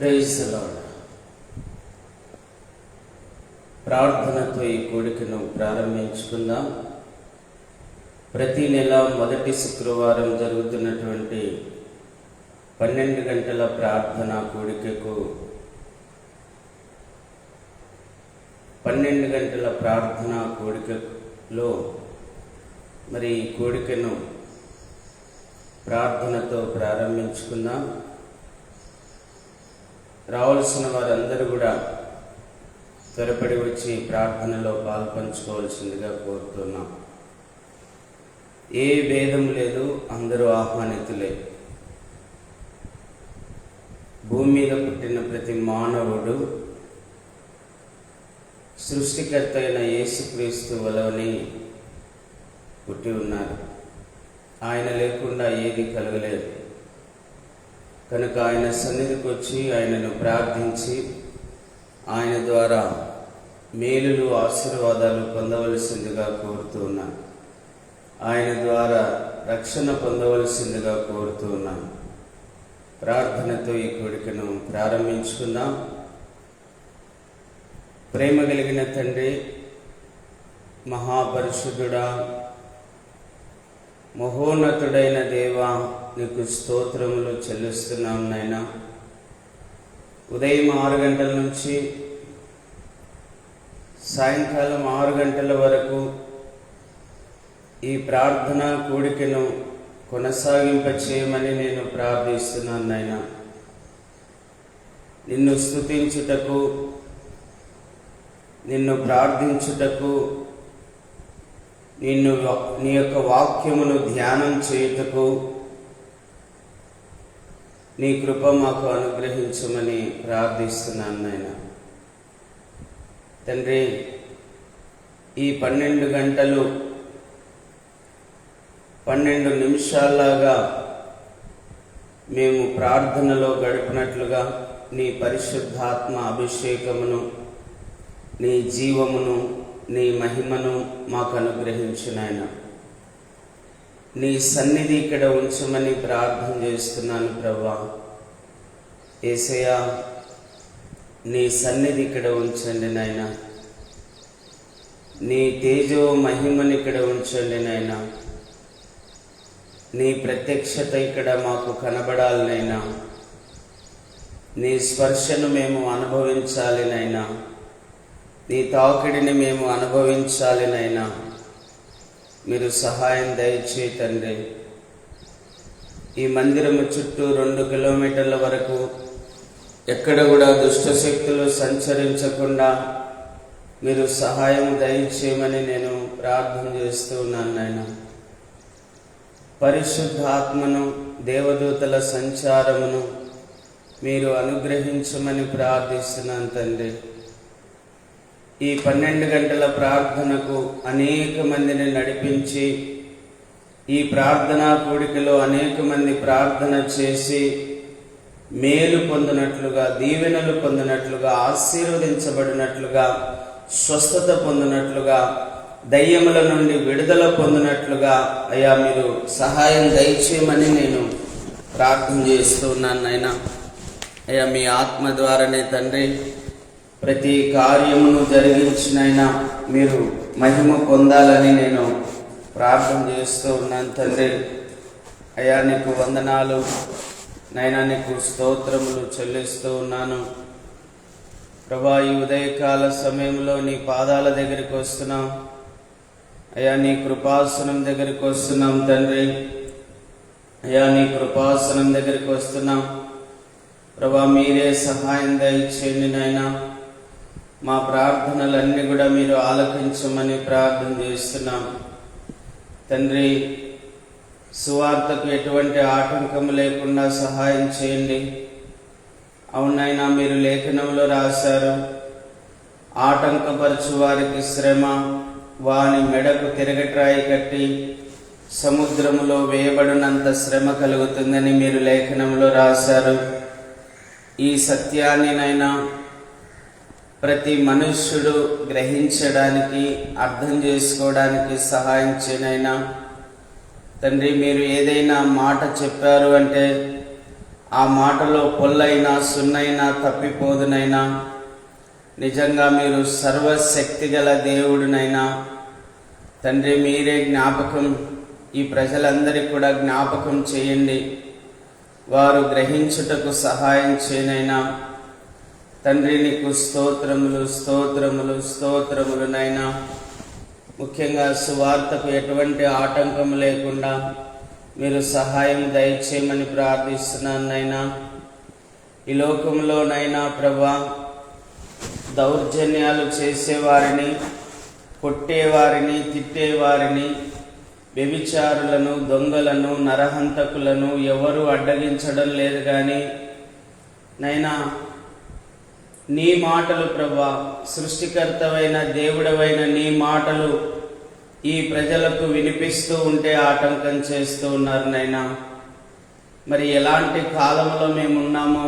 Praise the lord. ప్రార్థనతో ఈ కూడికను ప్రారంభించుకుందాం. ప్రతి నెల మొదటి శుక్రవారం జరుగుతున్నటువంటి 12 గంటల ప్రార్థన కూడికకు 12 గంటల ప్రార్థన కూడికలో మరి ఈ కూడికను ప్రార్థనతో ప్రారంభించుకుందాం. రావాల్సిన వారందరూ కూడా త్వరపడి వచ్చి ప్రార్థనలో పాల్పంచుకోవాల్సిందిగా కోరుతున్నాం. ఏ భేదం లేదు, అందరూ ఆహ్వానితులే. భూమి మీద పుట్టిన ప్రతి మానవుడు సృష్టికర్త అయిన యేసుక్రీస్తు వలవని పుట్టి ఉన్నారు. ఆయన లేకుండా ఏది కలగలేదు. కనుక ఆయన సన్నిధికి వచ్చి ఆయనను ప్రార్థించి ఆయన ద్వారా మేలులు ఆశీర్వాదాలు పొందవలసిందిగా కోరుతూ ఉన్నాను. ఆయన ద్వారా రక్షణ పొందవలసిందిగా కోరుతూ ఉన్నాను. ప్రార్థనతో ఈ కోరికను ప్రారంభించుకుందాం. ప్రేమ కలిగిన తండ్రి, మహాపరిశుద్ధుడా, మహోన్నతుడైన దేవా, నీకు స్తోత్రములు చెల్లిస్తున్నాం నాయనా. ఉదయం 6 గంటల నుంచి సాయంకాలం 6 గంటల వరకు ఈ ప్రార్థన కూడికను కొనసాగింపచేయమని నేను ప్రార్థిస్తున్నాను నాయనా. నిన్ను స్తుతించుటకు, నిన్ను ప్రార్థించుటకు, నీ యొక్క వాక్యమును ధ్యానం చేయుటకు నీ కృప మాకు అనుగ్రహించమని ప్రార్థిస్తున్నాను నాయనా. తండ్రి, ఈ 12 గంటలు 12 నిమిషాల్లాగా మేము ప్రార్థనలో గడిపినట్లుగా నీ పరిశుద్ధాత్మ అభిషేకమును, నీ జీవమును, నీ మహిమను మాకు అనుగ్రహించు నాయనా. నీ సన్నిధి ఇక్కడ ఉంచమని ప్రార్థన చేస్తున్నాను ప్రభువా. యేసయ్యా, నీ సన్నిధి ఇక్కడ ఉంచండి నాయనా. నీ తేజో మహిమని ఇక్కడ ఉంచండి నాయనా. నీ ప్రత్యక్షత ఇక్కడ మాకు కనబడాలి నాయనా. నీ స్పర్శను మేము అనుభవించాలి నాయనా. నీ తాకిడిని మేము అనుభవించాలి నాయనా. మీరు సహాయం దయచే తండ్రి. ఈ మందిరము చుట్టూ 2 కిలోమీటర్ల వరకు ఎక్కడ కూడా దుష్ట శక్తులు సంచరించకుండా మీరు సహాయం దయచేయమని నేను ప్రార్థన చేస్తూ ఉన్నాను నాయన. పరిశుద్ధాత్మను, దేవదూతల సంచారమును మీరు అనుగ్రహించమని ప్రార్థిస్తున్నాను తండ్రి. ఈ 12 గంటల ప్రార్థనకు అనేక మందిని నడిపించి, ఈ ప్రార్థనా కూడికలో అనేక మంది ప్రార్థన చేసి మేలు పొందినట్లుగా, దీవెనలు పొందినట్లుగా, ఆశీర్వదించబడినట్లుగా, స్వస్థత పొందినట్లుగా, దయ్యముల నుండి విడుదల పొందినట్లుగా అయ్యా మీరు సహాయం దయచేయమని నేను ప్రార్థన చేస్తూ ఉన్నాను నాయనా. అయ్యా మీ ఆత్మ ద్వారానే తండ్రి ప్రతి కార్యమును జరిగించినైనా మీరు మహిమ పొందాలని నేను ప్రార్థన చేస్తూ ఉన్నాను తండ్రి. అయ్యా నీకు వందనాలు నైనా, నీకు స్తోత్రములు చెల్లిస్తూ ఉన్నాను ప్రభా. ఈ ఉదయకాల సమయంలో నీ పాదాల దగ్గరికి వస్తున్నాం అయ్యా. నీ కృపాసనం దగ్గరికి వస్తున్నాం తండ్రి. అయ్యా నీ కృపాసనం దగ్గరికి వస్తున్నాం ప్రభా. మీరే సహాయం దయచేయండి నాయనా. మా ప్రార్థనలన్నీ కూడా మీరు ఆలకించమని ప్రార్థన చేస్తున్నాం తండ్రి. సువార్తకు ఎటువంటి ఆటంకం లేకుండా సహాయం చేయండి. అవునైనా మీరు లేఖనంలో రాశారు, ఆటంకపరచు వారికి శ్రమ వాని మెడకు తిరగట్రాయి కట్టి సముద్రములో వేయబడినంత శ్రమ కలుగుతుందని మీరు లేఖనంలో రాశారు. ఈ సత్యాన్ని నైనా ప్రతి మనుష్యుడు గ్రహించడానికి, అర్థం చేసుకోవడానికి సహాయం చేయనైనా తండ్రి. మీరు ఏదైనా మాట చెప్పారు అంటే ఆ మాటలో పొల్లైనా సున్నైనా తప్పిపోదునైనా. నిజంగా మీరు సర్వశక్తి గల దేవుడునైనా తండ్రి, మీరే జ్ఞాపకం ఈ ప్రజలందరికీ కూడా జ్ఞాపకం చేయండి. వారు గ్రహించుటకు సహాయం చేయనైనా. తండ్రి, నీకు స్తోత్రములు స్తోత్రములు స్తోత్రములునైనా. ముఖ్యంగా సువార్తకు ఎటువంటి ఆటంకం లేకుండా మీరు సహాయం దయచేయమని ప్రార్థిస్తున్నాను నైనా. ఈ లోకంలోనైనా ప్రభా, దౌర్జన్యాలు చేసేవారిని, కొట్టేవారిని, తిట్టేవారిని, వ్యభిచారులను, దొంగలను, నరహంతకులను ఎవరు అడ్డగించడం లేదు. కానీ నైనా నీ మాటలు ప్రభా, సృష్టికర్తవైన దేవుడవైన నీ మాటలు ఈ ప్రజలకు వినిపిస్తూ ఉంటే ఆటంకం చేస్తూ ఉన్నారు నైనా. మరి ఎలాంటి కాలంలో మేమున్నామో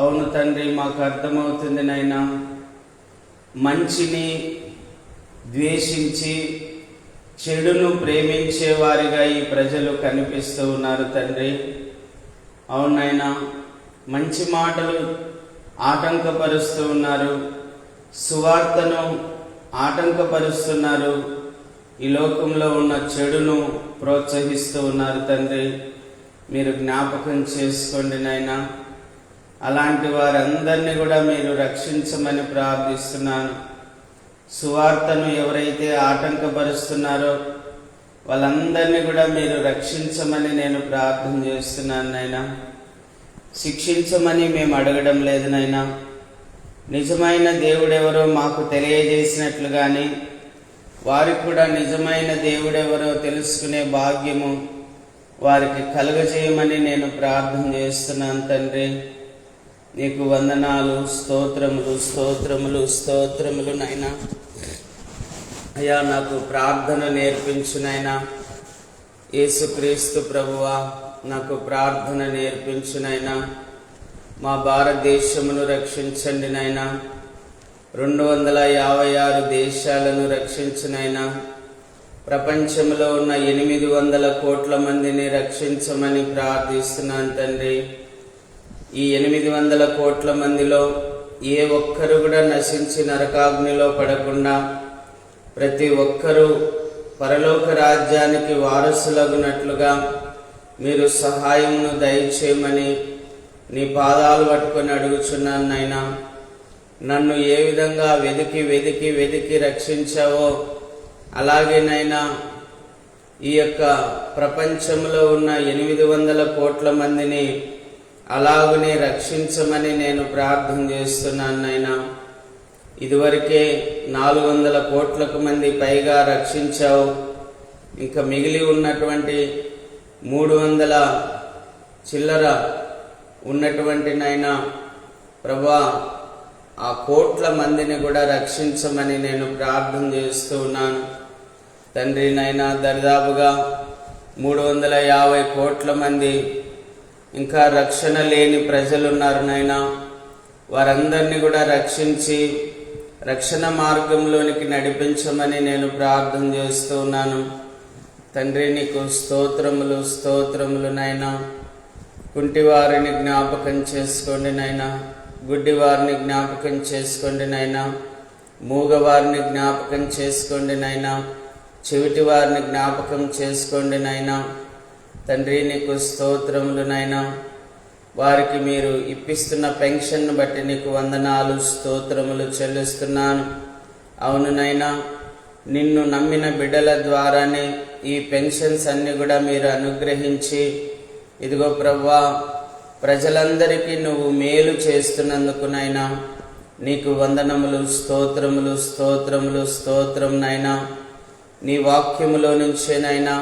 అవును తండ్రి, మాకు అర్థమవుతుంది నైనా. మంచిని ద్వేషించి చెడును ప్రేమించే వారిగా ఈ ప్రజలు కనిపిస్తూ ఉన్నారు తండ్రి. అవునైనా, మంచి మాటలు ఆటంకపరుస్తూ ఉన్నారు, సువార్తను ఆటంకపరుస్తున్నారు, ఈ లోకంలో ఉన్న చెడును ప్రోత్సహిస్తూ ఉన్నారు తండ్రి. మీరు జ్ఞాపకం చేసుకోండి నాయనా. అలాంటి వారందరినీ కూడా మీరు రక్షించమని ప్రార్థిస్తున్నాను. సువార్తను ఎవరైతే ఆటంకపరుస్తున్నారో వాళ్ళందరినీ కూడా మీరు రక్షించమని నేను ప్రార్థన చేస్తున్నాను నాయనా. శిక్షించమని మేము అడగడం లేదు నాయనా. నిజమైన దేవుడెవరో మాకు తెలియజేసినట్లుగాని వారికి కూడా నిజమైన దేవుడెవరో తెలుసుకునే భాగ్యము వారికి కలుగజేయమని నేను ప్రార్థన చేస్తున్నాను తండ్రి. నీకు వందనాలు, స్తోత్రములు స్తోత్రములు స్తోత్రములు నాయనా. అయ్యా, నాకు ప్రార్థన నేర్పించు నాయనా. యేసుక్రీస్తు ప్రభువా, నాకు ప్రార్థన నేర్పించు నాయనా. మా భారతదేశమును రక్షించండి నాయనా. 256 దేశాలను రక్షించు నాయనా. ప్రపంచంలో ఉన్న 800 కోట్ల మందిని రక్షించమని ప్రార్థిస్తున్నాను తండ్రి. ఈ 800 కోట్ల మందిలో ఏ ఒక్కరు కూడా నశించి నరకాగ్నిలో పడకుండా ప్రతి ఒక్కరూ పరలోక రాజ్యానికి వారసులగునట్లుగా మీరు సహాయమును దయచేయమని నీ పాదాలు పట్టుకొని అడుగుచున్నాను నాయనా. నన్ను ఏ విధంగా వెదికి వెదికి వెదికి రక్షించావో అలాగేనైనా ఈ యొక్క ప్రపంచంలో ఉన్న 800 కోట్ల మందిని అలాగనే రక్షించమని నేను ప్రార్థన చేస్తున్నాను నాయనా. ఇదివరకే 400 కోట్లకు మంది పైగా రక్షించావు. ఇంకా మిగిలి ఉన్నటువంటి 300 చిల్లర ఉన్నటువంటి నాయనా ప్రభా, ఆ కోట్ల మందిని కూడా రక్షించమని నేను ప్రార్థన చేస్తూ ఉన్నాను తండ్రి. నాయనా, దరిదాపుగా 350 కోట్ల మంది ఇంకా రక్షణ లేని ప్రజలున్నారు నాయనా. వారందరినీ కూడా రక్షించి రక్షణ మార్గంలోనికి నడిపించమని నేను ప్రార్థన చేస్తూ ఉన్నాను తండ్రి. నీకు స్తోత్రములు స్తోత్రములు నాయనా. కుంటివారిని జ్ఞాపకం చేసుకోండి నాయనా. గుడ్డివారిని జ్ఞాపకం చేసుకోండి నాయనా. మూగవారిని జ్ఞాపకం చేసుకోండి నాయనా. చెవిటి వారిని జ్ఞాపకం చేసుకోండి నాయనా. తండ్రి, నీకు స్తోత్రములు నాయనా. వారికి మీరు ఇప్పిస్తున్న పెన్షన్ను బట్టి నీకు వందనాలు స్తోత్రములు చెల్లిస్తున్నాను. అవును నాయనా, నిన్ను నమ్మిన బిడ్డల ద్వారానే ఈ పెన్షన్స్ అన్ని కూడా మీరు అనుగ్రహించి ఇదిగో ప్రభువా, ప్రజలందరికీ నువ్వు మేలు చేస్తున్నందుకు నాయనా నీకు వందనములు స్తోత్రములు స్తోత్రములు స్తోత్రం నాయనా. నీ వాక్యములో నుంచేనైనా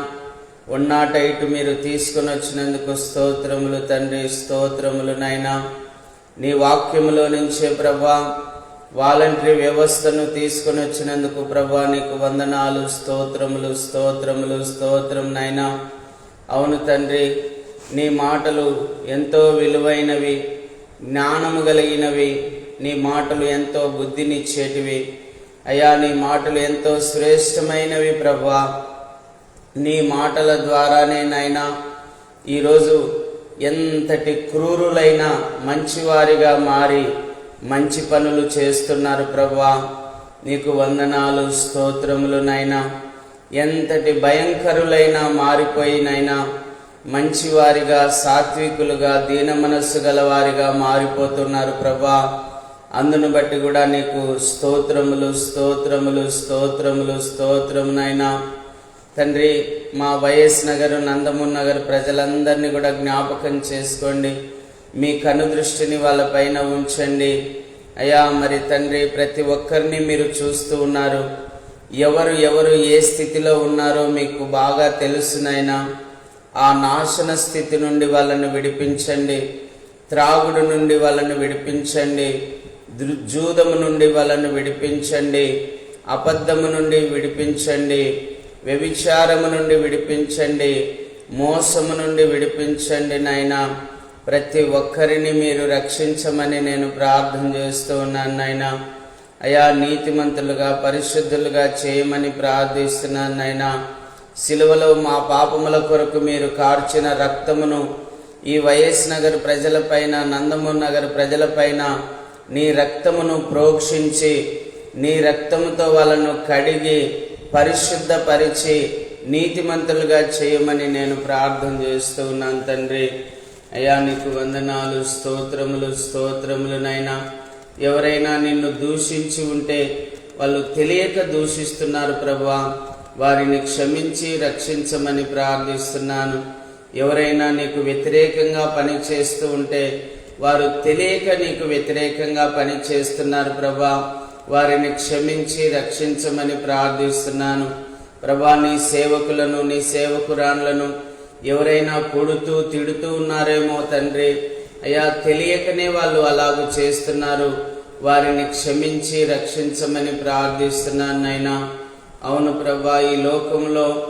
ఉన్నాటైటు మీరు తీసుకుని వచ్చినందుకు స్తోత్రములు తండ్రి, స్తోత్రములు నాయనా. నీ వాక్యములో నుంచే ప్రభా వాలంటరీ వ్యవస్థను తీసుకుని వచ్చినందుకు ప్రభా నీకు వందనాలు స్తోత్రములు స్తోత్రములు స్తోత్రం నాయనా. అవును తండ్రి, నీ మాటలు ఎంతో విలువైనవి, జ్ఞానము కలిగినవి. నీ మాటలు ఎంతో బుద్ధినిచ్చేటివి అయ్యా. నీ మాటలు ఎంతో శ్రేష్టమైనవి ప్రభా. నీ మాటల ద్వారానే నాయనా ఈరోజు ఎంతటి క్రూరులైన మంచివారిగా మారి మంచి పనులు చేస్తున్నారు ప్రభువా. నీకు వందనాలు, స్తోత్రములు నైనా. ఎంతటి భయంకరులైనా మారిపోయినైనా మంచివారిగా, సాత్వికులుగా, దీన మనస్సు గలవారిగా మారిపోతున్నారు ప్రభువా. అందును బట్టి కూడా నీకు స్తోత్రములు, స్తోత్రములు, స్తోత్రములు, స్తోత్రమునైనా. తండ్రి, మా వైఎస్ నగర్, నందమూరి నగర్ ప్రజలందరినీ కూడా జ్ఞాపకం చేసుకోండి. మీ కనుదృష్టిని వాళ్ళపైన ఉంచండి అయ్యా. మరి తండ్రి, ప్రతి ఒక్కరిని మీరు చూస్తూ ఉన్నారు. ఎవరు ఏ స్థితిలో ఉన్నారో మీకు బాగా తెలుసునైనా. ఆ నాశన స్థితి నుండి వాళ్ళను విడిపించండి. త్రాగుడు నుండి వాళ్ళను విడిపించండి. జూదము నుండి వాళ్ళను విడిపించండి. అబద్ధము నుండి విడిపించండి. వ్యభిచారము నుండి విడిపించండి. మోసము నుండి విడిపించండి నాయనా. ప్రతి ఒక్కరిని మీరు రక్షించమని నేను ప్రార్థన చేస్తూ ఉన్నాను నాయనా. అయా, నీతిమంతులుగా, పరిశుద్ధులుగా చేయమని ప్రార్థిస్తున్నాను నాయనా. సిలువలో మా పాపముల కొరకు మీరు కార్చిన రక్తమును ఈ వైఎస్ నగర్ ప్రజలపైన, నందమూరి నగర్ ప్రజలపైన నీ రక్తమును ప్రోక్షించి, నీ రక్తముతో వాళ్ళను కడిగి పరిశుద్ధపరిచి నీతిమంతులుగా చేయమని నేను ప్రార్థన చేస్తూ ఉన్నాను తండ్రి. అయ్యా, నీకు వందనాలు, స్తోత్రములు, స్తోత్రములు నైనా. ఎవరైనా నిన్ను దూషించి ఉంటే, వాళ్ళు తెలియక దూషిస్తున్నారు ప్రభువా, వారిని క్షమించి రక్షించమని ప్రార్థిస్తున్నాను. ఎవరైనా నీకు వ్యతిరేకంగా పని చేస్తూ ఉంటే, వారు తెలియక నీకు వ్యతిరేకంగా పని చేస్తున్నారు ప్రభా, వారిని క్షమించి రక్షించమని ప్రార్థిస్తున్నాను ప్రభా. నీ సేవకులను, నీ సేవకురాన్లను ఎవరైనా కొడుతూ తిడుతూ ఉన్నారేమో తండ్రి అయ్యా, తెలియకనే వాళ్ళు అలాగూ చేస్తున్నారు. వారిని క్షమించి రక్షించమని ప్రార్థిస్తున్నాను నైనా. అవును ప్రభా, ఈ లోకంలో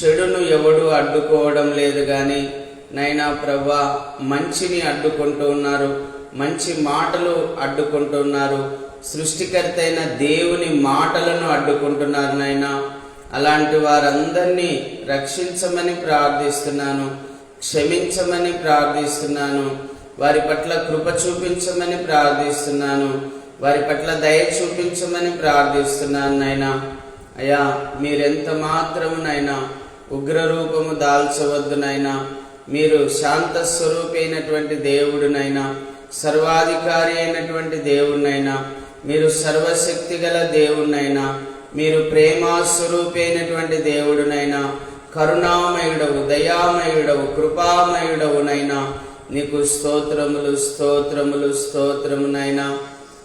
చెడును ఎవడు అడ్డుకోవడం లేదు కానీ నైనా ప్రభా, మంచిని అడ్డుకుంటూ ఉన్నారు. మంచి మాటలు అడ్డుకుంటున్నారు. సృష్టికర్త అయిన దేవుని మాటలను అడ్డుకుంటున్నారు నైనా. అలాంటి వారందరినీ రక్షించమని ప్రార్థిస్తున్నాను. క్షమించమని ప్రార్థిస్తున్నాను. వారి పట్ల కృప చూపించమని ప్రార్థిస్తున్నాను. వారి పట్ల దయ చూపించమని ప్రార్థిస్తున్నాను నైనా. అయ్యా, మీరెంత మాత్రమునైనా ఉగ్రరూపము దాల్చవద్దునైనా. మీరు శాంత స్వరూపి అయినటువంటి దేవుడునైనా, సర్వాధికారి అయినటువంటి దేవుడినైనా, మీరు సర్వశక్తి గల దేవుడినైనా, మీరు ప్రేమాస్వరూపి అయినటువంటి దేవుడునైనా, కరుణామయుడవు, దయామయుడవు, కృపామయుడవునైనా. నీకు స్తోత్రములు, స్తోత్రములు, స్తోత్రమునైనా.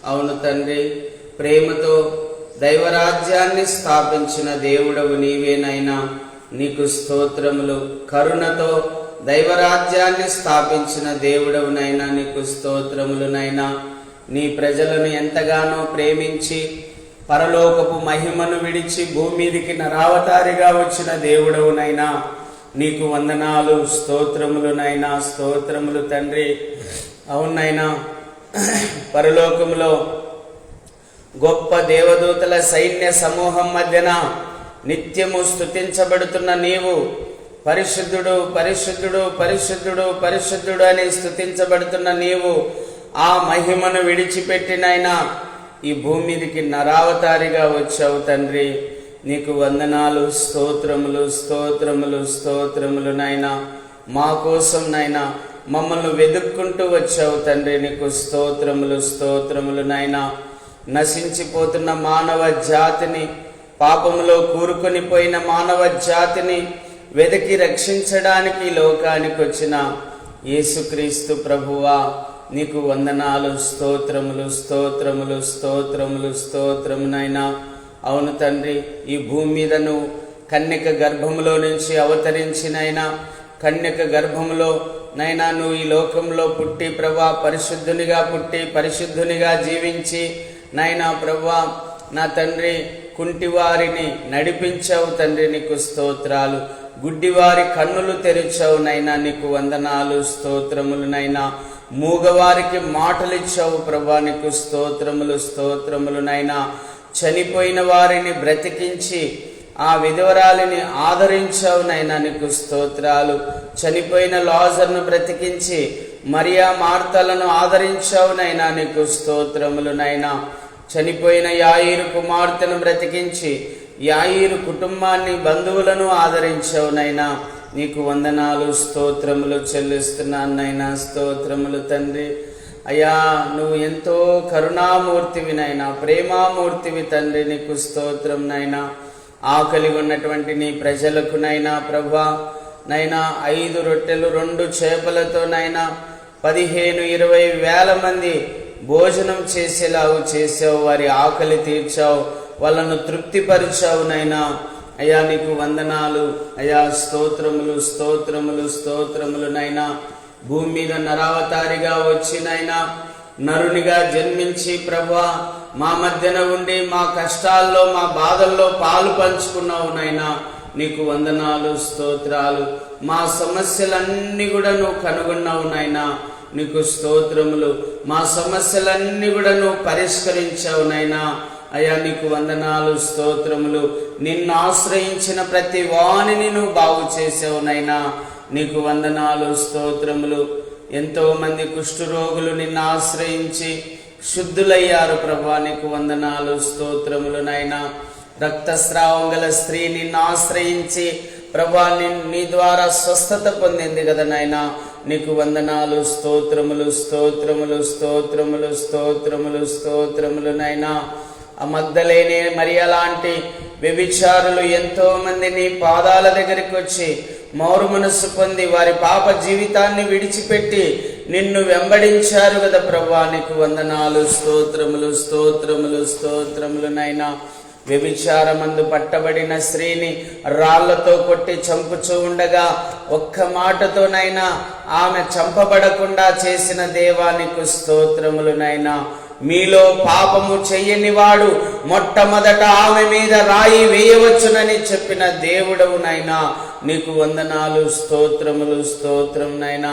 అవును తండ్రి, ప్రేమతో దైవరాజ్యాన్ని స్థాపించిన దేవుడవు నీవేనైనా. నీకు స్తోత్రములు. కరుణతో దైవరాజ్యాన్ని స్థాపించిన దేవుడవునైనా నీకు స్తోత్రములునైనా. నీ ప్రజలను ఎంతగానో ప్రేమించి పరలోకపు మహిమను విడిచి భూమిదికి నరావతారిగా వచ్చిన దేవుడవునైనా నీకు వందనాలు, స్తోత్రములునైనా. స్తోత్రములు తండ్రి. అవునైనా, పరలోకములో గొప్ప దేవదూతల సైన్య సమూహం మధ్యన నిత్యము స్తుతించబడుతున్న నీవు పరిశుద్ధుడు, పరిశుద్ధుడు, పరిశుద్ధుడు, పరిశుద్ధుడు అని స్తుతించబడుతున్న నీవు ఆ మహిమను విడిచిపెట్టినైనా ఈ భూమికి నరావతారిగా వచ్చావు తండ్రి. నీకు వందనాలు, స్తోత్రములు, స్తోత్రములు, స్తోత్రములు నైనా. మా కోసం నైనా మమ్మల్ని వెతుక్కుంటూ వచ్చావు తండ్రి. నీకు స్తోత్రములు, స్తోత్రములు నైనా. నశించిపోతున్న మానవ జాతిని, పాపములో కూరుకొని పోయిన మానవ జాతిని వెతికి రక్షించడానికి లోకానికి వచ్చిన యేసుక్రీస్తు ప్రభువా, నీకు వందనాలు, స్తోత్రములు, స్తోత్రములు, స్తోత్రములు, స్తోత్రమునైనా. అవును తండ్రి, ఈ భూమి మీద నువ్వు కన్యక గర్భములో నుంచి అవతరించినైనా, కన్యక గర్భములో నైనా నువ్వు ఈ లోకంలో పుట్టి ప్రభా, పరిశుద్ధునిగా పుట్టి పరిశుద్ధునిగా జీవించి నైనా ప్రభా, నా తండ్రి, కుంటివారిని నడిపించావు తండ్రి. నీకు స్తోత్రాలు. గుడ్డివారి కన్నులు తెరిచావు నైనా. నీకు వందనాలు, స్తోత్రములు నైనా. మూగవారికి మాటలు ఇచ్చావు ప్రభా. నీకు స్తోత్రములు, స్తోత్రములు నైనా. చనిపోయిన వారిని బ్రతికించి ఆ విధవరాలిని ఆదరించావు నైనా. నీకు స్తోత్రాలు. చనిపోయిన లాజరును బ్రతికించి మరియా మార్తలను ఆదరించావు నైనా, నీకు స్తోత్రములు నైనా. చనిపోయిన యాయీరు కుమార్తెను బ్రతికించి యాయీరు కుటుంబాన్ని, బంధువులను ఆదరించావు నైనా, నీకు వందనాలు, స్తోత్రములు చెల్లిస్తున్నాను నైనా. స్తోత్రములు తండ్రి. అయ్యా, నువ్వు ఎంతో కరుణామూర్తివి నైనా, ప్రేమామూర్తివి తండ్రి, నీకు స్తోత్రం నైనా. ఆకలి ఉన్నటువంటి నీ ప్రజలకు నైనా ప్రభువా నైనా 5 రొట్టెలు 2 చేపలతో నైనా 15-20 వేల మంది భోజనం చేసేలాగు చేసావు. వారి ఆకలి తీర్చావు, వాళ్ళను తృప్తిపరిచావు నైనా. అయ్యా, నీకు వందనాలు అయ్యా. స్తోత్రములు స్తోత్రములు స్తోత్రములు నైనా. భూమి మీద నరావతారిగా వచ్చినైనా, నరునిగా జన్మించి ప్రభువా మా మధ్యన ఉండి మా కష్టాల్లో, మా బాధల్లో పాలు పంచుకున్నావు నైనా, నీకు వందనాలు, స్తోత్రాలు. మా సమస్యలన్నీ కూడా నువ్వు కనుగొన్నావు నైనా, నీకు స్తోత్రములు. మా సమస్యలన్నీ కూడా నువ్వు పరిష్కరించావు నైనా. అయ్యా, నీకు వందనాలు, స్తోత్రములు. నిన్ను ఆశ్రయించిన ప్రతి వాణిని నువ్వు బాగు చేసావు నైనా, నీకు వందనాలు, స్తోత్రములు. ఎంతో మంది కుష్ఠరోగులు నిన్ను ఆశ్రయించి శుద్ధులయ్యారు ప్రభా, నీకు వందనాలు, స్తోత్రములు నైనా. రక్తస్రావం గల స్త్రీ నిన్ను ఆశ్రయించి ప్రభా నీ ద్వారా స్వస్థత పొందింది కదా నాయనా, నీకు వందనాలు, స్తోత్రములు స్తోత్రములు స్తోత్రములు స్తోత్రములు స్తోత్రములు నైనా. ఆ మగ్దలేనే మరియ లాంటి వ్యభిచారులు ఎంతో మంది నీ పాదాల దగ్గరికి వచ్చి మారు మనస్సు పొంది వారి పాప జీవితాన్ని విడిచిపెట్టి నిన్ను వెంబడించారు కదా ప్రభా, నీకు వందనాలు, స్తోత్రములు స్తోత్రములు స్తోత్రములు నైనా. వ్యభిచారమందు పట్టబడిన స్త్రీని రాళ్లతో కొట్టి చంపుచూ ఉండగా ఒక్క మాటతోనైనా ఆమె చంపబడకుండా చేసిన దేవా, నీకు స్తోత్రములు నైనా. మీలో పాపము చెయ్యని వాడు మొట్టమొదట ఆమె మీద రాయి వేయవచ్చునని చెప్పిన దేవుడవు నైనా, నీకు వందనాలు, స్తోత్రములు స్తోత్రం నైనా.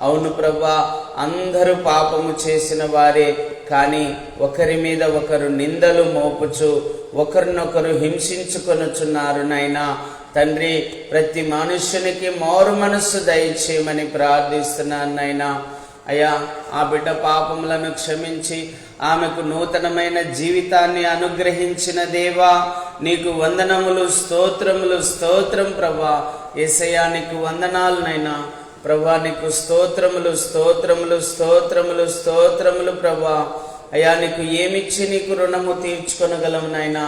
అవును ప్రభా, అందరూ పాపము చేసిన వారే, కానీ ఒకరి మీద ఒకరు నిందలు మోపుచు ఒకరినొకరు హింసించుకొనుచున్నారు నైనా. తండ్రి, ప్రతి మనుష్యునికి మారు మనస్సు దయచేయమని ప్రార్థిస్తున్నాను నైనా. అయ్యా, ఆ బిడ్డ పాపములను క్షమించి ఆమెకు నూతనమైన జీవితాన్ని అనుగ్రహించిన దేవా, నీకు వందనములు, స్తోత్రములు స్తోత్రం ప్రభా. యేసయ్యా, నీకు వందనాలు నైనా. ప్రభా, నీకు స్తోత్రములు స్తోత్రములు స్తోత్రములు స్తోత్రములు ప్రభా. అయ్యా, నీకు ఏమిచ్చి నీకు రుణము తీర్చుకొనగలము నాయనా.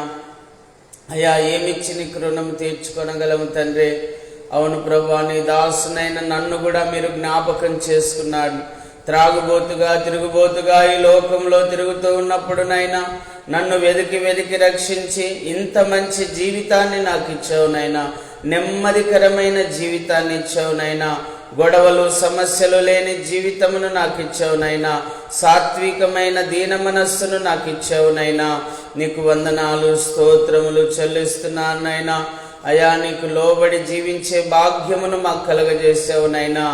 అయ్యా, ఏమిచ్చి నీకు రుణము తీర్చుకొనగలము తండ్రి. అవును ప్రభా, నీ దాసునైన నన్ను కూడా మీరు జ్ఞాపకం చేసుకున్నాడు. త్రాగుబోతుగా తిరుగుబోతుగా ఈ లోకంలో తిరుగుతూ ఉన్నప్పుడు నైనా నన్ను వెతికి రక్షించి ఇంత మంచి జీవితాన్ని నాకు ఇచ్చావు నైనా. నెమ్మదికరమైన జీవితాన్ని ఇచ్చావు నైనా. గొడవలు సమస్యలు లేని జీవితమును నాకు ఇచ్చావు నైనా. సాత్వికమైన దీన మనస్సును నాకు ఇచ్చావు నైనా. నీకు వందనాలు, స్తోత్రములు చెల్లిస్తున్నాను నైనా. అయా, నీకు లోబడి జీవించే భాగ్యమును మాకు కలగజేసావు నైనా.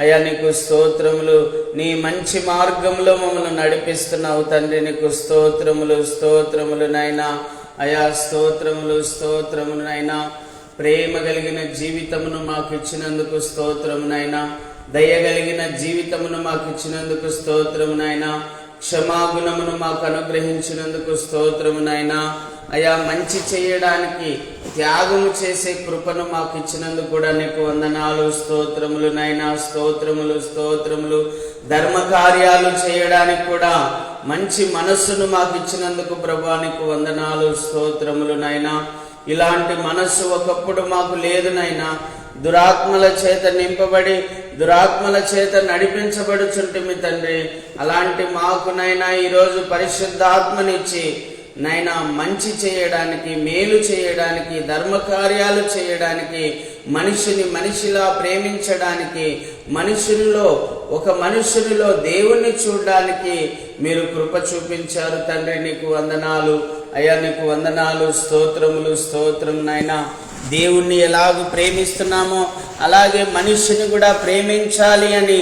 అయ్యా, నీకు స్తోత్రములు. నీ మంచి మార్గంలో మమ్మల్ని నడిపిస్తున్నావు తండ్రి, నీకు స్తోత్రములు స్తోత్రములు నైనా. అయా, స్తోత్రములు స్తోత్రములు నైనా. ప్రేమ కలిగిన జీవితమును మాకు ఇచ్చినందుకు స్తోత్రమునైనా. దయగలిగిన జీవితమును మాకు ఇచ్చినందుకు స్తోత్రమునైనా. క్షమాగుణమును మాకు అనుగ్రహించినందుకు స్తోత్రమునైనా. అయా, మంచి చేయడానికి త్యాగము చేసే కృపను మాకు ఇచ్చినందుకు కూడా నీకు వందనాలు, స్తోత్రములు నైనా. స్తోత్రములు స్తోత్రములు. ధర్మ కార్యాలు చేయడానికి కూడా మంచి మనస్సును మాకు ఇచ్చినందుకు ప్రభా, నీకు వందనాలు, స్తోత్రములు నైనా. ఇలాంటి మనస్సు ఒకప్పుడు మాకు లేదు నైనా. దురాత్మల చేత నింపబడి దురాత్మల చేత నడిపించబడుచుంటిమి తండ్రి. అలాంటి మాకునైనా ఈరోజు పరిశుద్ధాత్మనిచ్చి నైనా మంచి చేయడానికి, మేలు చేయడానికి, ధర్మకార్యాలు చేయడానికి, మనిషిని మనిషిలా ప్రేమించడానికి, ఒక మనుషునిలో దేవుణ్ణి చూడడానికి మీరు కృప చూపించారు తండ్రి, నీకు వందనాలు. అయ్యా, నీకు వందనాలు, స్తోత్రములు స్తోత్రం నైనా. దేవుణ్ణి ఎలాగూ ప్రేమిస్తున్నామో అలాగే మనుష్యుని కూడా ప్రేమించాలి అని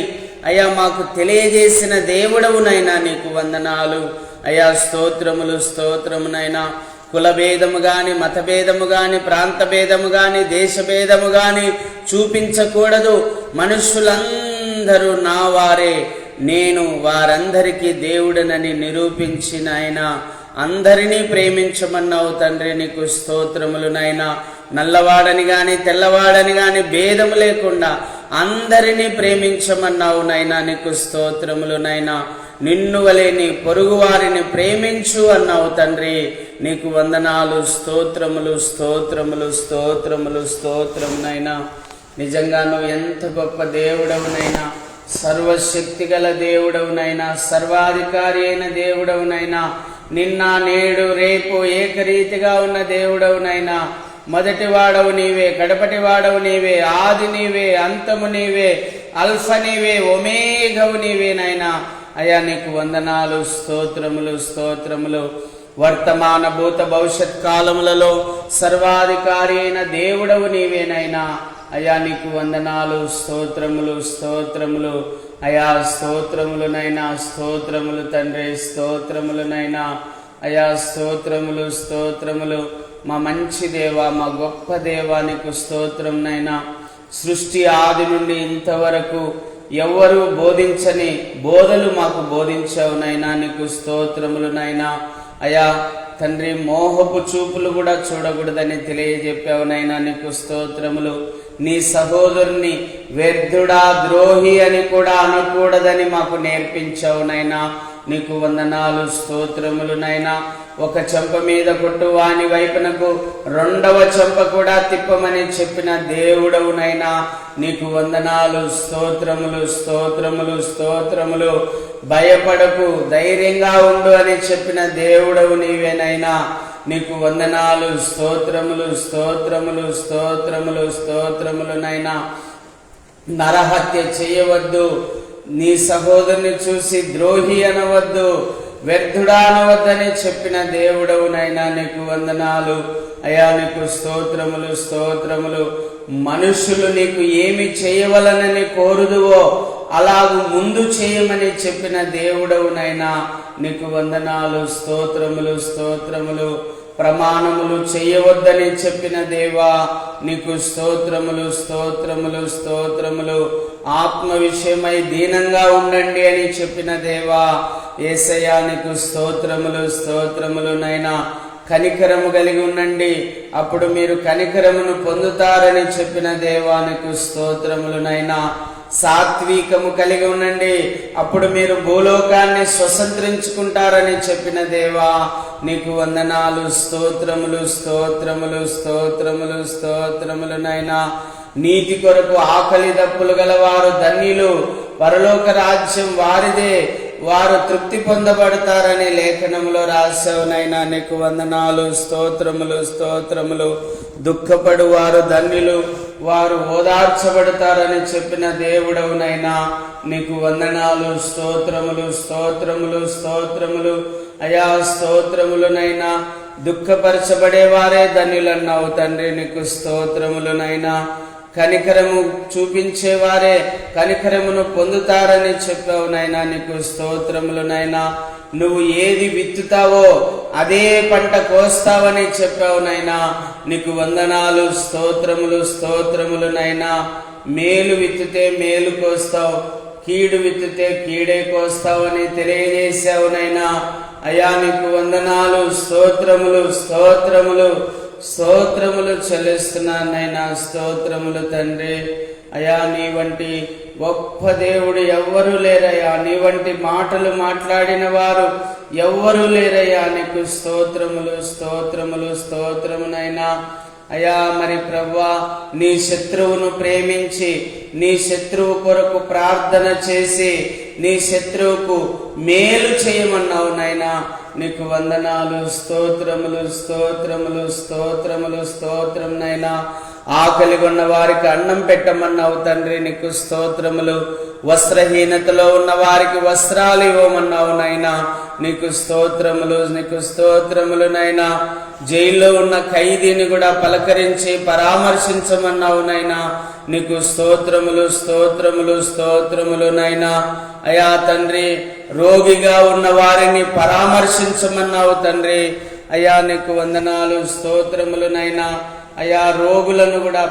అయ్యా మాకు తెలియజేసిన దేవుడవునైనా నీకు వందనాలు. అయ్యా, స్తోత్రములు స్తోత్రమునైనా. కులభేదము గాని, మతభేదము గాని, ప్రాంత భేదము గాని, దేశభేదము గాని, చూపించకూడదు. మనుషులందరూ నా వారే, నేను వారందరికీ దేవుడనని నిరూపించిన ఆయన అందరినీ ప్రేమించమన్నావు తండ్రి. నీకు స్తోత్రములు నాయనా. నల్లవాడని గాని తెల్లవాడని గాని భేదము లేకుండా అందరినీ ప్రేమించమన్నావు నాయనా. నీకు స్తోత్రములు నాయనా. నిన్ను వలె నీ పొరుగు వారిని ప్రేమించు అన్నావు తండ్రి. నీకు వందనాలు, స్తోత్రములు స్తోత్రములు స్తోత్రములు స్తోత్రమునైనా. నిజంగా నువ్వు ఎంత గొప్ప దేవుడవునైనా, సర్వశక్తి గల దేవుడవునైనా, సర్వాధికారి అయిన దేవుడవునైనా, నిన్న నేడు రేపు ఏకరీతిగా ఉన్న దేవుడవునైనా, మొదటి వాడవు నీవే, కడపటి వాడవు నీవే, ఆది నీవే, అంతము నీవే, అల్ఫ నీవే, ఒమేగవు నీవేనైనా. అయ్యా నీకు వందనాలు, స్తోత్రములు స్తోత్రములు. వర్తమాన భూత భవిష్యత్ కాలములలో సర్వాధికారి అయిన దేవుడవు నీవేనైనా. అయ్యా నీకు వందనాలు, స్తోత్రములు స్తోత్రములు. అయా స్తోత్రములునైనా, స్తోత్రములు తండ్రి, స్తోత్రములునైనా. అయా స్తోత్రములు స్తోత్రములు. మా మంచి దేవ, మా గొప్ప దేవానికి స్తోత్రంనైనా. సృష్టి ఆది నుండి ఇంతవరకు ఎవ్వరూ బోధించని బోధలు మాకు బోధించావునైనా. నీకు స్తోత్రములునైనా. అయా తండ్రి, మోహపు చూపులు కూడా చూడకూడదని తెలియజెప్పావునైనా. నీకు స్తోత్రములు. నీ సహోదరుని వ్యర్థుడా, ద్రోహి అని కూడా అనకూడదని మాకు నేర్పించావునైనా. నీకు వందనాలు, స్తోత్రములునైనా. ఒక చెంప మీద కొట్టు, వాని వైపునకు రెండవ చెంప కూడా తిప్పమని చెప్పిన దేవుడవునైనా. నీకు వందనాలు, స్తోత్రములు స్తోత్రములు స్తోత్రములు. భయపడకు, ధైర్యంగా ఉండు అని చెప్పిన దేవుడవు నీవేనైనా. నీకు వందనాలు, స్తోత్రములు స్తోత్రములు స్తోత్రములు స్తోత్రములునైనా. నరహత్య చేయవద్దు, నీ సహోదరుని చూసి ద్రోహి అనవద్దు, వ్యర్థుడా అనవద్దని చెప్పిన దేవుడవునైనా. నీకు వందనాలు. అయా నీకు స్తోత్రములు స్తోత్రములు. మనుషులు నీకు ఏమి చేయవలనని కోరుదువో అలాగూ ముందు చేయమని చెప్పిన దేవుడవునైనా. నీకు వందనాలు, స్తోత్రములు స్తోత్రములు. ప్రమాణములు చేయవద్దని చెప్పిన దేవా, నీకు స్తోత్రములు స్తోత్రములు స్తోత్రములు. ఆత్మ విషయమై దీనంగా ఉండండి అని చెప్పిన దేవా, యేసయ్యా నీకు స్తోత్రములు స్తోత్రములునైనా. కనికరము కలిగి ఉండండి, అప్పుడు మీరు కనికరమును పొందుతారని చెప్పిన దేవా, నీకు స్తోత్రములునైనా. సాత్వికము కలిగి ఉండండి, అప్పుడు మీరు భూలోకాన్ని స్వతంత్రించుకుంటారని చెప్పిన దేవా, నీకు వందనాలు, స్తోత్రములు స్తోత్రములు స్తోత్రములు స్తోత్రములునైనా. నీతి కొరకు ఆకలి దప్పులు గలవారు ధన్యులు, పరలోక రాజ్యం వారిదే, వారు తృప్తి పొందబడతారని లేఖనములో రాశావునైనా. నీకు వందనాలు, స్తోత్రములు స్తోత్రములు. దుఃఖపడు వారు ధన్యులు, వారు ఓదార్చబడతారని చెప్పిన దేవుడవునైనా. నీకు వందనాలు, స్తోత్రములు స్తోత్రములు స్తోత్రములు. అయా స్తోత్రములునైనా. దుఃఖపరచబడేవారే ధన్యులన్నావు తండ్రి. నీకు స్తోత్రములునైనా. కనికరము చూపించేవారే కనికరమును పొందుతారని చెప్పావునైనా. నీకు స్తోత్రములునైనా. నువ్వు ఏది విత్తుతావో అదే పంట కోస్తావని చెప్పావునైనా. నీకు వందనాలు, స్తోత్రములు స్తోత్రములునైనా. మేలు విత్తుతే మేలు కోస్తావు, కీడు విత్తుతే కీడే కోస్తావని తెలియజేశావునైనా. అయా నీకు వందనాలు, స్తోత్రములు స్తోత్రములు స్తోత్రములు చెల్లిస్తున్నానైనా. స్తోత్రములు తండ్రి. అయా నీ వంటి గొప్ప దేవుడు ఎవ్వరూ లేరయ్యా, నీ వంటి మాటలు మాట్లాడిన వారు ఎవ్వరూ లేరయ్యా. నీకు స్తోత్రములు స్తోత్రములు స్తోత్రమునైనా. అయా మరి ప్రభువా, నీ శత్రువును ప్రేమించి నీ శత్రువు కొరకు ప్రార్థన చేసి నీ శత్రువుకు మేలు చేయమన్నావు నైనా. నీకు వందనాలు, స్తోత్రములు స్తోత్రములు స్తోత్రములు స్తోత్రం నైనా. ఆకలి కొన్న వారికి అన్నం పెట్టమన్నావు తండ్రి. నీకు స్తోత్రములు. వస్త్రహీనతలో ఉన్న వారికి వస్త్రాలు ఇవ్వమన్నావు నైనా. నీకు స్తోత్రములు, నీకు స్తోత్రములు నైనా. జైల్లో ఉన్న ఖైదీని కూడా పలకరించి పరామర్శించమన్నావు నైనా. నీకు స్తోత్రములు స్తోత్రములు స్తోత్రములు నైనా. అయా తండ్రి, రోగిగా ఉన్న వారిని పరామర్శించమన్నావు తండ్రి. అయా నీకు వందనాలు, స్తోత్రములు నైనా. అయా రోగులను కూడా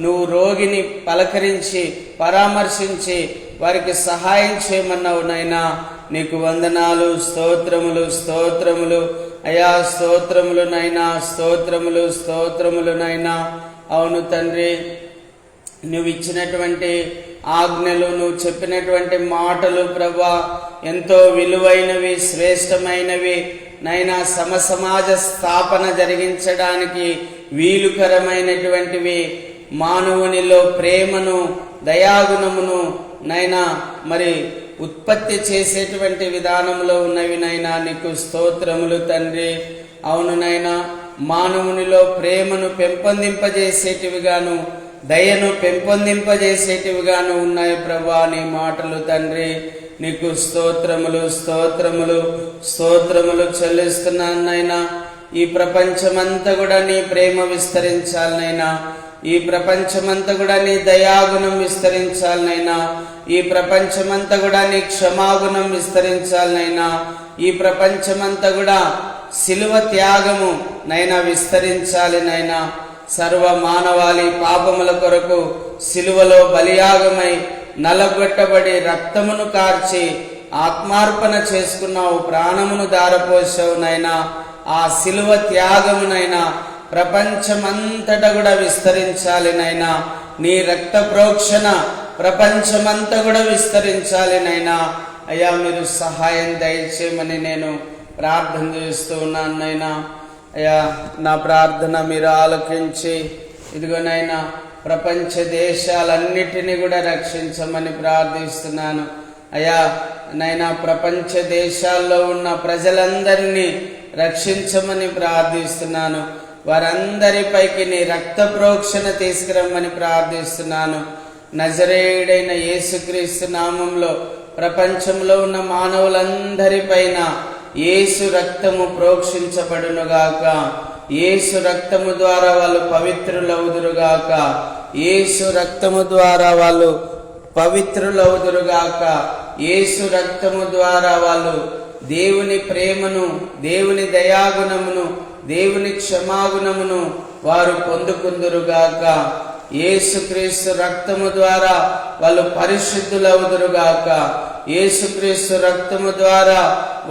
నువ్వు రోగిని పలకరించి పరామర్శించి వారికి సహాయం చేయమన్నావు నైనా. నీకు వందనాలు, స్తోత్రములు, స్తోత్రములు అయా, స్తోత్రములు నైనా, స్తోత్రములు, స్తోత్రములు నైనా. అవును తండ్రి, నువ్వు ఇచ్చినటువంటి ఆజ్ఞలు, నువ్వు చెప్పినటువంటి మాటలు ప్రభువా ఎంతో విలువైనవి, శ్రేష్టమైనవి నైనా. సమాజ స్థాపన జరిగించడానికి వీలుకరమైనటువంటివి. మానవునిలో ప్రేమను, దయాగుణమును నైనా మరి ఉత్పత్తి చేసేటువంటి విధానంలో ఉన్నవి నైనా. నీకు స్తోత్రములు తండ్రి. అవును నైనా, మానవునిలో ప్రేమను పెంపొందింపజేసేటివిగాను, దయను పెంపొందింపజేసేటివిగాను ఉన్నాయి ప్రభువా నీ మాటలు తండ్రి. నీకు స్తోత్రములు, స్తోత్రములు, స్తోత్రములు చెల్లిస్తున్నాను నైనా. ఈ ప్రపంచమంతా కూడా నీ ప్రేమ విస్తరించాలనైనా. ఈ ప్రపంచమంతా కూడా నీ దయాగుణం విస్తరించాలనైనా. ఈ ప్రపంచమంతా కూడా నీ క్షమాగుణం విస్తరించాలనైనా. ఈ ప్రపంచమంతా కూడా శిలువ త్యాగము నైనా విస్తరించాలి నైనా. సర్వ మానవాళి పాపముల కొరకు శిలువలో బలియాగమై నలగొట్టబడి రక్తమును కార్చి ఆత్మార్పణ చేసుకున్నావు, ప్రాణమును దారపోసావు నైనా. ఆ శిలువ త్యాగమునైనా ప్రపంచమంతటా కూడా విస్తరించాలి నైనా. నీ రక్త ప్రోక్షణ ప్రపంచమంతా కూడా విస్తరించాలి నైనా. అయ్యా, మీరు సహాయం దయచేయమని నేను ప్రార్థన చేస్తూ ఉన్నాను నైనా. అయ్యా, నా ప్రార్థన మీరు ఆలకించి ఇదిగోనైనా ప్రపంచ దేశాలన్నిటినీ కూడా రక్షించమని ప్రార్థిస్తున్నాను. అయ్యా నైనా, ప్రపంచ దేశాల్లో ఉన్న ప్రజలందరినీ రక్షించమని ప్రార్థిస్తున్నాను. వారందరిపైకి నీ రక్త ప్రోక్షణ తీసుకురమ్మని ప్రార్థిస్తున్నాను. నజరేయుడైన యేసుక్రీస్తు నామంలో ప్రపంచంలో ఉన్న మానవులందరిపైన యేసు రక్తము ప్రోక్షించబడునుగాక. యేసు రక్తము ద్వారా వాళ్ళు పవిత్రులవుదురుగాక. యేసు రక్తము ద్వారా వాళ్ళు పవిత్రులవుదురుగాక. యేసు రక్తము ద్వారా వాళ్ళు దేవుని ప్రేమను, దేవుని దయాగుణమును, దేవుని క్షమాగుణమును వారు పొందుకుందురుగాక. యేసుక్రీస్తు రక్తము ద్వారా వాళ్ళు పరిశుద్ధులవుదురుగాక. యేసుక్రీస్తు రక్తము ద్వారా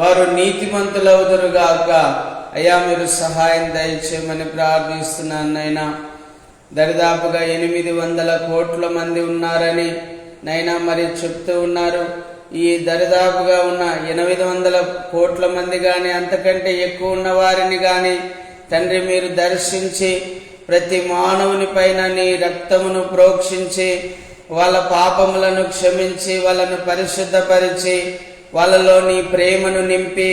వారు నీతిమంతులవుదురుగాక. అయ్యా, మీరు సహాయం దయచేయమని ప్రార్థిస్తున్నాను నైనా. దరిదాపుగా 800 కోట్ల మంది ఉన్నారని నైనా మరి చెప్తూ ఉన్నారు. ఈ దరిదాపుగా ఉన్న 800 కోట్ల మంది కానీ అంతకంటే ఎక్కువ ఉన్న వారిని కానీ తండ్రి మీరు దర్శించి ప్రతి మానవుని పైన నీ రక్తమును ప్రోక్షించి వాళ్ళ పాపములను క్షమించి వాళ్ళను పరిశుద్ధపరిచి వాళ్ళలో నీ ప్రేమను నింపి,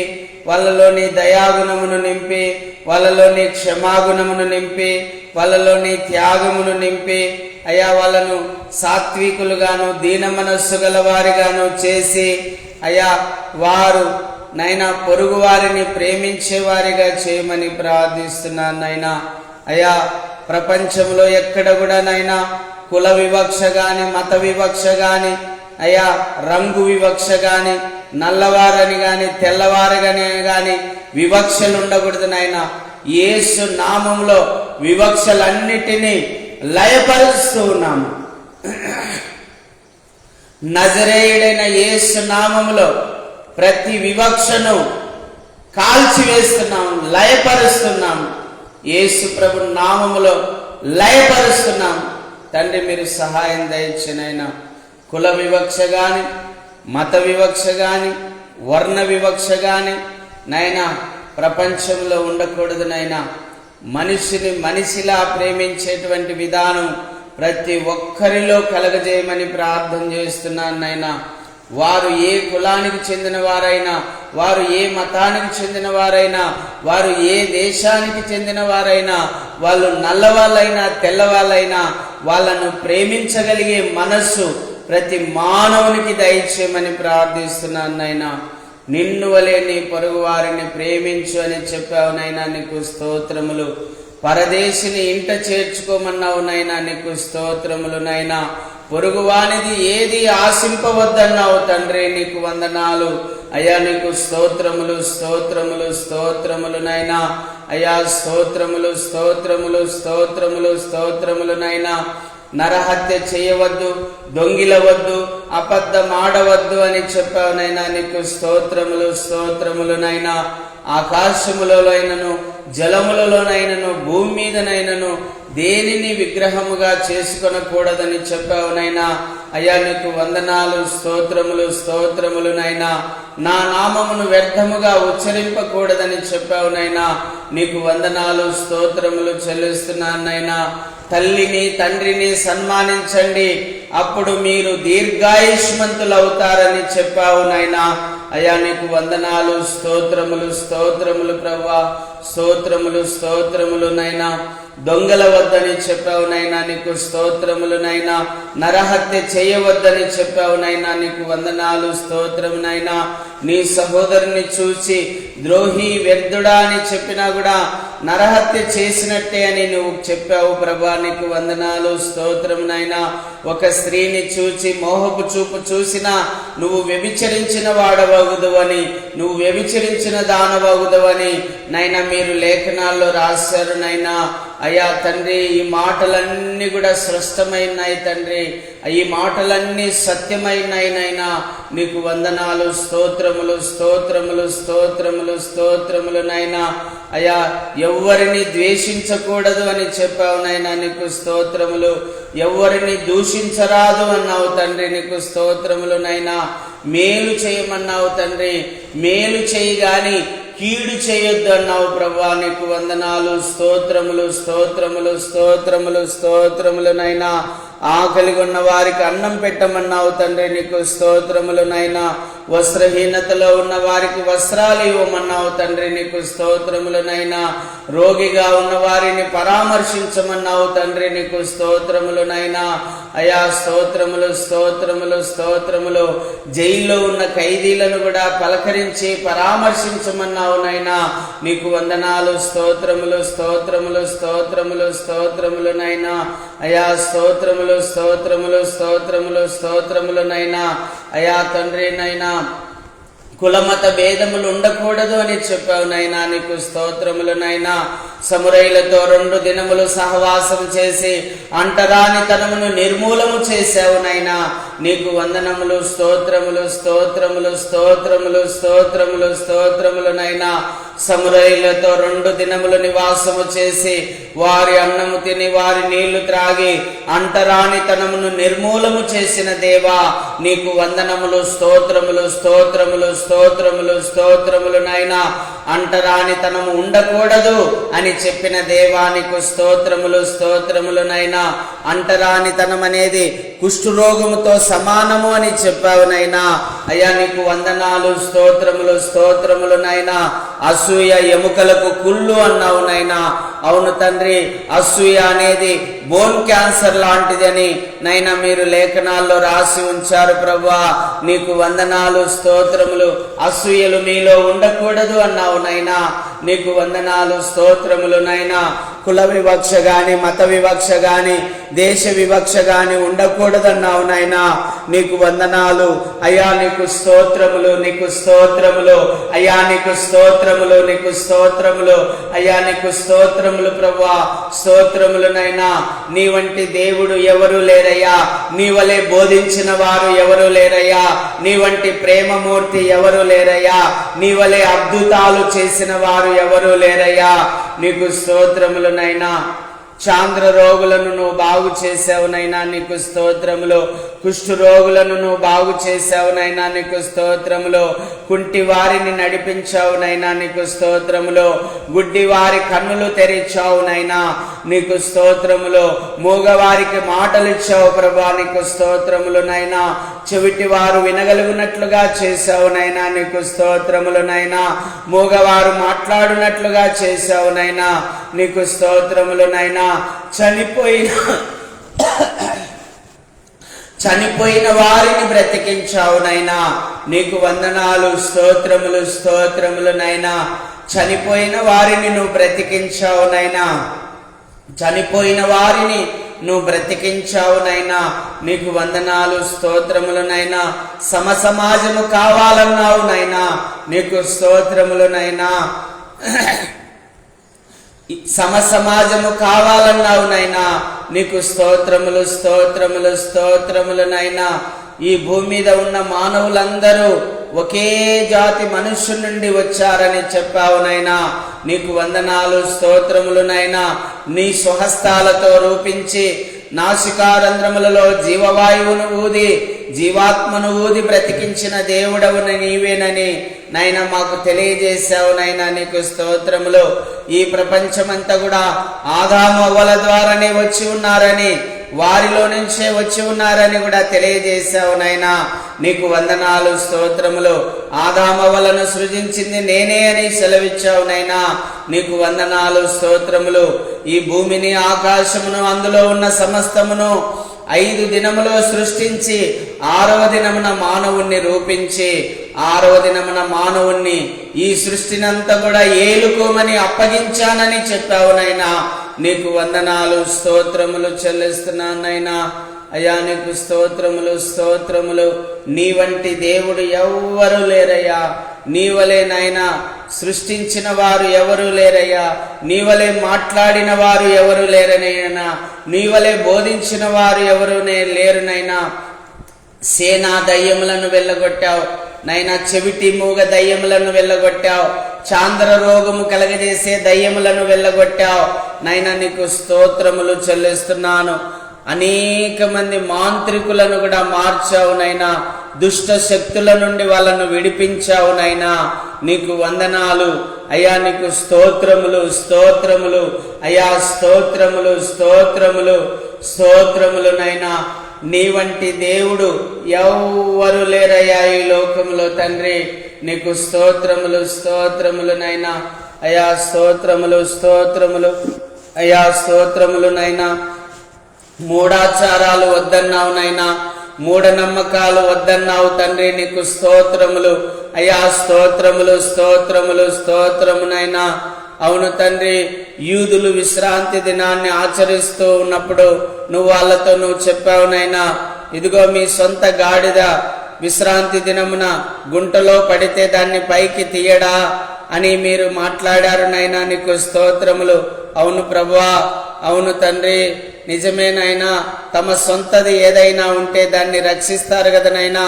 వాళ్ళలో నీ దయాగుణమును నింపి, వాళ్ళలో నీ క్షమాగుణమును నింపి, వాళ్ళలో నీ త్యాగమును నింపి అయ్యా వాళ్ళను సాత్వికులుగాను దీన మనస్సు గల వారిగాను చేసి అయ్యా వారు నైనా పొరుగు వారిని ప్రేమించే వారిగా చేయమని ప్రార్థిస్తున్నాను నైనా. అయ్యా, ప్రపంచంలో ఎక్కడ కూడా నైనా కుల వివక్ష గాని, మత వివక్ష గాని, అయ్యా రంగు వివక్ష గాని, నల్లవారని గాని తెల్లవారని గాని వివక్షలు ఉండకూడదు నాయనా. యేసు నామంలో వివక్షలన్నిటినీ లయపరుస్తూ ఉన్నాము. నజరేయుడైన యేసు నామములో ప్రతి వివక్షను కాల్చివేస్తున్నాము, లయపరుస్తున్నాము. యేసు ప్రభు నామములో లయపరుస్తున్నాం. తండ్రి మీరు సహాయం దయచేనైనా. కుల వివక్ష గాని, మత వివక్ష గాని, వర్ణ వివక్ష గాని నైనా ప్రపంచంలో ఉండకూడదు నైనా. మనిషిని మనిషిలా ప్రేమించేటువంటి విధానం ప్రతి ఒక్కరిలో కలగజేయమని ప్రార్థన చేస్తున్నాను నైనా. వారు ఏ కులానికి చెందిన వారైనా, వారు ఏ మతానికి చెందిన వారైనా, వారు ఏ దేశానికి చెందిన వారైనా, వాళ్ళు నల్లవాళ్ళైనా తెల్లవాళ్ళైనా వాళ్ళను ప్రేమించగలిగే మనస్సు ప్రతి మానవునికి దయచేయమని ప్రార్థిస్తున్నాను నైనా. నిన్ను వలె నీ పొరుగు వారిని ప్రేమించు అని చెప్పావు నైనా, నీకు స్తోత్రములు. పరదేశిని ఇంట చేర్చుకోమన్నావు నైనా, నీకు స్తోత్రములు నైనా. పొరుగువానిది ఏది ఆశింపవద్దన్నావు తండ్రి, నీకు వందనాలు అయ్యా. నీకు స్తోత్రములు, స్తోత్రములు, స్తోత్రములు నైనా. అయ్యా స్తోత్రములు, స్తోత్రములు, స్తోత్రములు, స్తోత్రములు నైనా. నరహత్య చేయవద్దు, దొంగిలవద్దు, అబద్ధమాడవద్దు అని చెప్పావు నైనా. నీకు స్తోత్రములు స్తోత్రములు నైనా. ఆకాశములలోనైనను జలములలోనైనను భూమి మీదనైనను దేనిని విగ్రహముగా చేసుకొనకూడదని చెప్పావు నైనా. అయ్యా నీకు వందనాలు, స్తోత్రములు స్తోత్రములు నైనా. నా నామమును వ్యర్థముగా ఉచ్చరింపకూడదని చెప్పావు నైనా. నీకు వందనాలు, స్తోత్రములు చెల్లిస్తున్నాను నైనా. తల్లిని తండ్రిని సన్మానించండి, అప్పుడు మీరు దీర్ఘాయుష్మంతులు అవుతారని చెప్పావు నైనా. అయ్యా నీకు వందనాలు, స్తోత్రములు స్తోత్రములు ప్రభువా, స్తోత్రములు స్తోత్రములు నైనా. దొంగల వద్దని చెప్పావు నైనా, నీకు స్తోత్రములు నైనా. నరహత్య చేయవద్దని చెప్పావు నైనా, నీకు వందనాలు, స్తోత్రము నైనా. నీ సహోదరుని చూసి ద్రోహి వ్యర్థుడా అని చెప్పినా కూడా నరహత్య చేసినట్టే అని నువ్వు చెప్పావు ప్రభా, నీకు వందనాలు, స్తోత్రం నైనా. ఒక స్త్రీని చూచి మోహపు చూపు చూసినా నువ్వు వ్యభిచరించిన వాడవగుదువని, నువ్వు వ్యభిచరించిన దానవగుదువని నైనా మీరు లేఖనాల్లో రాశారు నైనా. అయ్యా తండ్రి, ఈ మాటలన్నీ కూడా స్పష్టమైనాయి తండ్రి, ఈ మాటలన్నీ సత్యమైనాయి నైనా. నీకు వందనాలు, స్తోత్రములు స్తోత్రములు స్తోత్రములు స్తోత్రములు నైనా. అయ్యా ఎవ్వరిని ద్వేషించకూడదు అని చెప్పావు నైనా, నీకు స్తోత్రములు. ఎవ్వరిని దూషించరాదు అన్నావు తండ్రి, నీకు స్తోత్రములు నైనా. మేలు చేయమన్నావు తండ్రి, మేలు చేయి గాని కీడు చేయొద్దు అన్నావు ప్రభువా, నీకు వందనాలు, స్తోత్రములు స్తోత్రములు స్తోత్రములు స్తోత్రములు నైనా. ఆకలిగా ఉన్న వారికి అన్నం పెట్టమన్నావు తండ్రి, నీకు స్తోత్రములు నైనా. వస్త్రహీనతలో ఉన్న వారికి వస్త్రాలు ఇవ్వమన్నావు తండ్రి, నీకు స్తోత్రములు నైనా. రోగిగా ఉన్న వారిని పరామర్శించమన్నావు తండ్రి, నీకు స్తోత్రములు నైనా. అయా స్తోత్రములు స్తోత్రములు స్తోత్రములు. జైల్లో ఉన్న ఖైదీలను కూడా పలకరించి పరామర్శించమన్నావు నైనా, నీకు వందనాలు, స్తోత్రములు స్తోత్రములు స్తోత్రములు స్తోత్రములు నైనా. అయా స్తోత్రములు స్తోత్రములు స్తోత్రములు స్తోత్రములు నైనా. అయా తండ్రి నైనా, కులమత భేదములు ఉండకూడదు అని చెప్పావు నైనా, నీకు స్తోత్రములు నైనా. సమురైలతో 2 దినములు సహవాసం చేసి అంటరాని తనమును నిర్మూలము చేశావు నైనా, నీకు వందనములు, స్తోత్రములు స్తోత్రములు స్తోత్రములు స్తోత్రములు స్తోత్రములు నైనా. సమురైలతో 2 దినములు నివాసము చేసి వారి అన్నము తిని వారి నీళ్లు త్రాగి అంటరాని తనమును నిర్మూలము చేసిన దేవా, నీకు వందనములు, స్తోత్రములు స్తోత్రములు స్తోత్రములు స్తోత్రములు నైనా. అంటరాని తనము ఉండకూడదు అని చెప్పిన దేవా, నీకు స్తోత్రములు స్తోత్రములు నైనా. అంటరాని తనం అనేది కుష్ఠరోగముతో సమానము అని చెప్పావు నైనా. అయ్యా నీకు వందనాలు, స్తోత్రములు స్తోత్రములు నైనా. అసూయ ఎముకలకు కుళ్ళు అన్నావు నైనా. అవును తండ్రి, అసూయ అనేది బోన్ క్యాన్సర్ లాంటిదని నైనా మీరు లేఖనాల్లో రాసి ఉంచారు ప్రభువా, నీకు వందనాలు, స్తోత్రములు. అసూయలు మీలో ఉండకూడదు అన్నావు నైనా, నీకు వందనాలు, స్తోత్రములు నైనా. కుల వివక్ష గాని మత వివక్ష గాని దేశ వివక్ష గాని ఉండకూడదన్నావు నైనా, నీకు వందనాలు. అయ్యా నీకు స్తోత్రములు, నీకు స్తోత్రములు. అయ్యా నీకు స్తోత్రములు, నీకు స్తోత్రములు. అయ్యా నీకు స్తోత్రములు ప్రభువా, స్తోత్రములు నైనా. నీ వంటి దేవుడు ఎవరు లేరయ్యా, నీ వలె బోధించిన వారు ఎవరు లేరయ్యా, నీ వంటి ప్రేమమూర్తి ఎవరు లేరయ్యా, నీ వలె అద్భుతాలు చేసిన వారు ఎవరు లేరయ్యా, నీకు స్తోత్రములు నైనా. చాంద్ర రోగులను నువ్వు బాగు చేసావునైనా, నీకు స్తోత్రములు. కుష్ఠు రోగులను నువ్వు బాగు చేసావునైనా, నీకు స్తోత్రములు. కుంటి వారిని నడిపించావునైనా, నీకు స్తోత్రములు. గుడ్డి వారి కన్నులు తెరిచావునైనా, నీకు స్తోత్రములు. మూగవారికి మాటలు ఇచ్చావు ప్రభా, నీకు స్తోత్రములు నైనా. చెవిటి వారు వినగలిగినట్లుగా చేసావునైనా, నీకు స్తోత్రములు నైనా. మూగవారు మాట్లాడినట్లుగా చేసావునైనా, నీకు స్తోత్రములు నైనా. చనిపోయిన వారిని బ్రతికించావు నైనా, నీకు వందనాలు, స్తోత్రములు స్తోత్రములు నైనా. చనిపోయిన వారిని నువ్వు బ్రతికించావు నైనా, చనిపోయిన వారిని నువ్వు బ్రతికించావు నైనా, నీకు వందనాలు, స్తోత్రములు నైనా. సమాజము కావాలన్నావు నైనా, నీకు స్తోత్రములు నైనా. సమాజము కావాలన్నావు నైనా, నీకు స్తోత్రములు స్తోత్రములు స్తోత్రములు నైనా. ఈ భూమి మీద ఉన్న మానవులందరూ ఒకే జాతి మనుష్యుల నుండి వచ్చారని చెప్పావు నైనా. నీకు వందనాలు స్తోత్రములు నైనా. నీ స్వహస్తాలతో రూపించి నాసికారంధ్రములలో జీవవాయువును ఊది జీవాత్మను ఊది బ్రతికించిన దేవుడవుని నీవేనని నైనా మాకు తెలియజేశావు నైనా. నీకు స్తోత్రములు. ఈ ప్రపంచమంతా కూడా ఆదాము అవ్వల ద్వారానే వచ్చి ఉన్నారని, వారిలో నుంచే వచ్చి ఉన్నారని కూడా తెలియజేశావు నైనా. నీకు వందనాలు స్తోత్రములు. ఆదామవ్వలను సృజించింది నేనే అని సెలవిచ్చావు నైనా. నీకు వందనాలు స్తోత్రములు. ఈ భూమిని ఆకాశమును అందులో ఉన్న సమస్తమును 5 దినములో సృష్టించి 6వ దినమున మానవుణ్ణి రూపించి 6వ దినమున మానవుణ్ణి ఈ సృష్టినంతా కూడా ఏలుకోమని అప్పగించానని చెప్పావు నైనా. నీకు వందనాలు స్తోత్రములు చెల్లిస్తున్నానైనా. అయ్యా నీకు స్తోత్రములు స్తోత్రములు. నీ వంటి దేవుడు ఎవ్వరూ లేరయ్యా. నీవలే నాయనా సృష్టించిన వారు ఎవరు లేరయ్యా. నీవలే మాట్లాడిన వారు ఎవరు లేరనైనా. నీవలే బోధించిన వారు ఎవరు లేరునైనా. సేనా దయ్యములను వెళ్ళగొట్టావు నైనా. చెవిటి మూగ దయ్యములను వెళ్ళగొట్టావు. చాంద్ర రోగము కలగజేసే దయ్యములను వెళ్ళగొట్టావు నైనా. నీకు స్తోత్రములు చెల్లిస్తున్నాను. అనేక మంది మాంత్రికులను కూడా మార్చావు నైనా. దుష్ట శక్తుల నుండి వాళ్ళను విడిపించావు నైనా. నీకు వందనాలు అయ్యా. నీకు స్తోత్రములు స్తోత్రములు అయ్యా. స్తోత్రములు స్తోత్రములు స్తోత్రములు నైనా. నీ వంటి దేవుడు ఎవ్వరు లేరయ్యా ఈ లోకంలో తండ్రి. నీకు స్తోత్రములు స్తోత్రములు నైనా. అయ్యా స్తోత్రములు స్తోత్రములు అయ్యా. స్తోత్రములు నైనా. మూఢాచారాలు వద్దన్నావు నైనా. మూఢనమ్మకాలు వద్దన్నావు తండ్రి. నీకు స్తోత్రములు అయ్యా. స్తోత్రములు స్తోత్రములు స్తోత్రమునైనా. అవును తండ్రి, యూదులు విశ్రాంతి దినాన్ని ఆచరిస్తూ ఉన్నప్పుడు వాళ్ళతో చెప్పావు నైనా, ఇదిగో మీ సొంత గాడిద విశ్రాంతి దినమున గుంటలో పడితే దాన్ని పైకి తీయడా అని మీరు మాట్లాడారు నైనా. నీకు స్తోత్రములు. అవును ప్రభువా, అవును తండ్రి, నిజమేనైనా. తమ సొంతది ఏదైనా ఉంటే దాన్ని రక్షిస్తారు కదనైనా,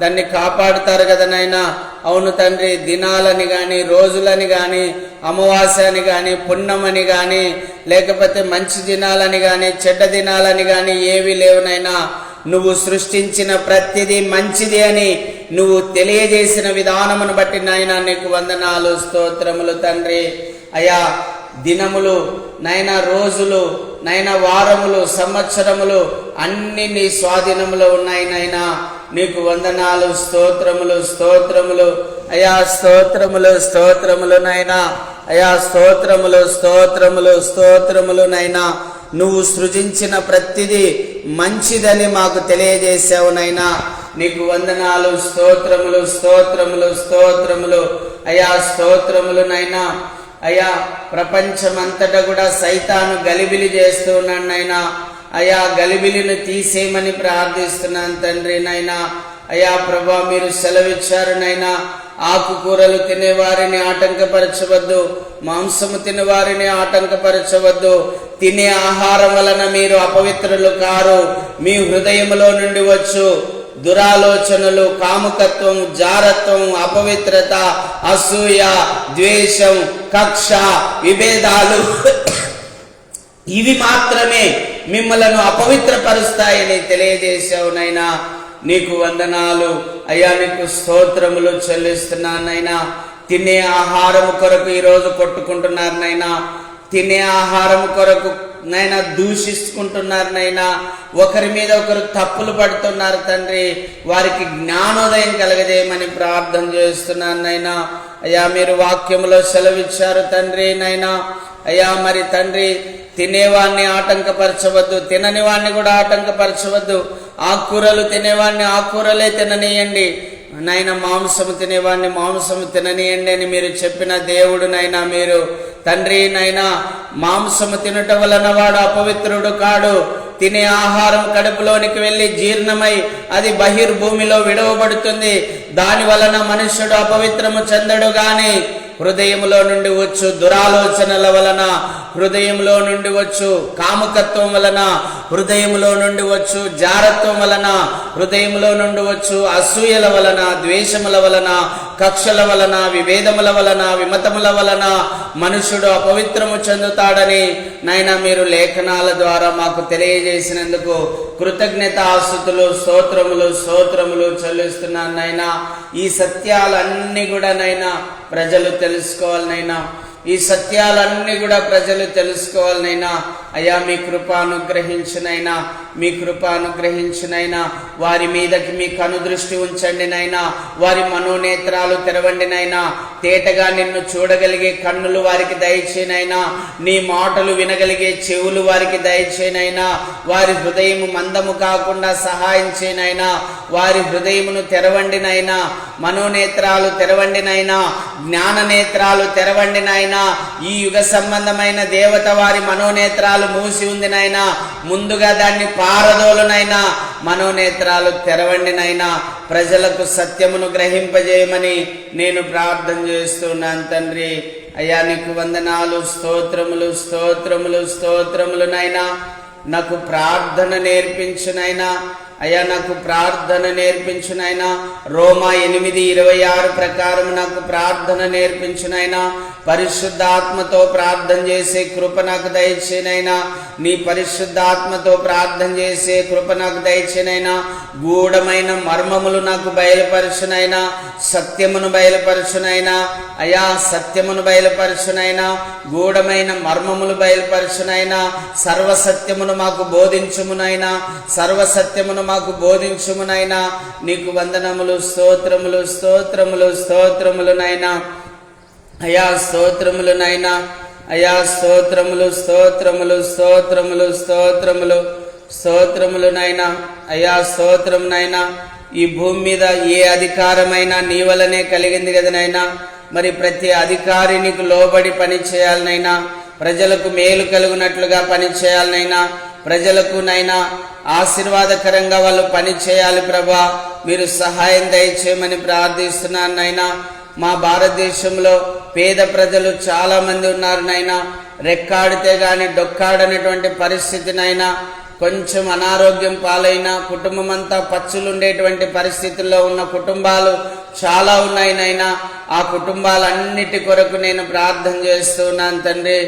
దాన్ని కాపాడుతారు కదనైనా. అవును తండ్రి, దినాలని గాని రోజులని గాని అమావాస్య అని గాని పున్నమని గాని లేకపోతే మంచి దినాలని గాని చెడ్డ దినాలని గాని ఏవి లేవునైనా. నువ్వు సృష్టించిన ప్రతిదీ మంచిది అని నువ్వు తెలియజేసిన విధానమును బట్టి నాయనా నీకు వందనాలు స్తోత్రములు తండ్రి. అయా దినములు నైనా, రోజులు నైనా, వారములు, సంవత్సరములు అన్ని నీ స్వాధీనములో ఉన్నాయి నైనా. నీకు వందనాలు స్తోత్రములు స్తోత్రములు అయా. స్తోత్రములు స్తోత్రములు నైనా. అయా స్తోత్రములు స్తోత్రములు స్తోత్రములు నైనా. నువ్వు సృజించిన ప్రతిదీ మంచిదని మాకు తెలియజేసావు నైనా. నీకు వందనాలు స్తోత్రములు స్తోత్రములు స్తోత్రములు అయా. స్తోత్రములు నైనా. అయా ప్రపంచమంతటా కూడా సైతాను గలిబిలి చేస్తూ ఉన్నాడు నైనా. అయా గలిబిలిని తీసేయమని ప్రార్థిస్తున్నాను తండ్రి నైనా. అయా ప్రభా, మీరు సెలవిచ్చారు నైనా, ఆకుకూరలు తినేవారిని ఆటంకపరచవద్దు, మాంసము తినేవారిని ఆటంకపరచవద్దు. తినే ఆహారం వలన మీరు అపవిత్రులు కారు. మీ హృదయములో నుండి వచ్చు దురాలోచనలు, కాముకత్వం, జారత్వం, అపవిత్రత, అసూయ, ద్వేషం, కక్ష, విభేదాలు ఇవి మాత్రమే మిమ్మలను అపవిత్రపరుస్తాయని తెలియజేశావు నైనా. నీకు వందనాలు అయ్యా. నీకు స్తోత్రములు చెల్లిస్తున్నానైనా. తినే ఆహారం కొరకు ఈరోజు కొట్టుకుంటున్నారు నైనా. తినే ఆహారం కొరకు నైనా దూషించుకుంటున్నారు నైనా. ఒకరి మీద ఒకరు తప్పులు పడుతున్నారు తండ్రి. వారికి జ్ఞానోదయం కలగజేయమని ప్రార్థన చేస్తున్నాను నైనా. అయ్యా మీరు వాక్యములో సెలవిచ్చారు తండ్రి నైనా. అయ్యా మరి తండ్రి, తినేవాడిని ఆటంకపరచవద్దు, తినని వాడిని కూడా ఆటంకపరచవద్దు. ఆకుకూరలు తినేవాడిని ఆకుకూరలే తిననీయండి నైనా. మాంసము తినేవాడిని మాంసము తిననీయండి అని మీరు చెప్పిన దేవుడు నైనా. మీరు తండ్రి నైనా, మాంసము తినటం వలన వాడు అపవిత్రుడు కాడు. తినే ఆహారం కడుపులోనికి వెళ్ళి జీర్ణమై అది బహిర్భూమిలో విడవబడుతుంది. దాని వలన మనుష్యుడు అపవిత్రము చెందడు గాని హృదయంలో నుండి వచ్చు దురాలోచనల వలన, హృదయంలో నుండి వచ్చు కాముకత్వం వలన, హృదయంలో నుండి వచ్చు జారత్వం వలన, హృదయంలో నుండి వచ్చు అసూయల వలన, ద్వేషముల వలన, కక్షల వలన, విభేదముల వలన, విమతముల వలన మనుషుడు అపవిత్రము చెందుతాడని నాయనా మీరు లేఖనాల ద్వారా మాకు తెలియజేసినందుకు కృతజ్ఞతాస్తుతులు, స్తోత్రములు స్తోత్రములు చెల్లిస్తున్నాను నాయనా. ఈ సత్యాలన్నీ కూడా నైనా ప్రజలు తెలుసుకోవాలనైనా, ఈ సత్యాలన్నీ కూడా ప్రజలు తెలుసుకోవాలనైనా. అయ్యా మీ కృప అనుగ్రహించునైనా, మీ కృప అనుగ్రహించునైనా. వారి మీదకి మీ కనుదృష్టి ఉంచండి నైనా, వారి మనోనేత్రాలు తెరవండి నైనా. తేటగా నిన్ను చూడగలిగే కన్నులు వారికి దయచేనైనా, నీ మాటలు వినగలిగే చెవులు వారికి దయచేనైనా. వారి హృదయము మందము కాకుండా సహాయం చేయనైనా, వారి హృదయమును తెరవండి నైనా, మనోనేత్రాలు తెరవండి నైనా, జ్ఞాన నేత్రాలు తెరవండి నైనా. ఈ యుగ సంబంధమైన దేవత వారి మనోనేత్రాలు మూసి ఉంది నైనా, ముందుగా దాన్ని పారదోలునైనా, మనోనేత్రాలు తెరవండి నైనా. ప్రజలకు సత్యమును గ్రహింపజేయమని నేను ప్రార్థన చేస్తున్నాను తండ్రి. అయ్యా నీకు వందనాలు, స్తోత్రములు స్తోత్రములు స్తోత్రములు నైనా. నాకు ప్రార్థన నేర్పించునైనా, అయ్యా నాకు ప్రార్థన నేర్పించునైనా. రోమా 8:26 ప్రకారం నాకు ప్రార్థన నేర్పించునైనా. పరిశుద్ధాత్మతో ప్రార్థన చేసే కృప నాకు దయచేనైనా, నీ పరిశుద్ధాత్మతో ప్రార్థన చేసే కృప నాకు దయచేనైనా. గూఢమైన మర్మములు నాకు బయలుపరచునైనా, సత్యమును బయలుపరచునైనా. అయా సత్యమును బయలుపరచునైనా, గూఢమైన మర్మములు బయలుపరచునైనా. సర్వసత్యమును మాకు బోధించుమునైనా, సర్వసత్యమును మాకు బోధించుమునైనా. నీకు వందనములు, స్తోత్రములు స్తోత్రములు స్తోత్రములు నైనా. అయా స్తోత్రములు నైనా, అయా స్తోత్రములు స్తోత్రములు స్తోత్రములు స్తోత్రములు స్తోత్రములు నైనా. అయా స్తోత్రం నైనా. ఈ భూమి మీద ఏ అధికారమైనా నీ వలనే కలిగింది కదా నైనా. మరి ప్రతి అధికారి నీకు లోబడి పని చేయాలనైనా, ప్రజలకు మేలు కలుగునట్లుగా పని చేయాలనైనా, ప్రజలకు నైనా ఆశీర్వాదకరంగా వాళ్ళు పని చేయాలి ప్రభా. మీరు సహాయం దయచేయమని ప్రార్థిస్తున్నాను నైనా. మా భారతదేశంలో పేద ప్రజలు చాలా మంది ఉన్నారు నైనా. రెక్కాడితే గాని డొక్కాడనటువంటి పరిస్థితి నైనా. కొంచెం అనారోగ్యం పాలైన కుటుంబం అంతా పచ్చులుండేటువంటి పరిస్థితుల్లో ఉన్న కుటుంబాలు చాలా ఉన్నాయి నైనా. ఆ కుటుంబాలన్నిటి కొరకు నేను ప్రార్థన చేస్తున్నాను తండ్రి.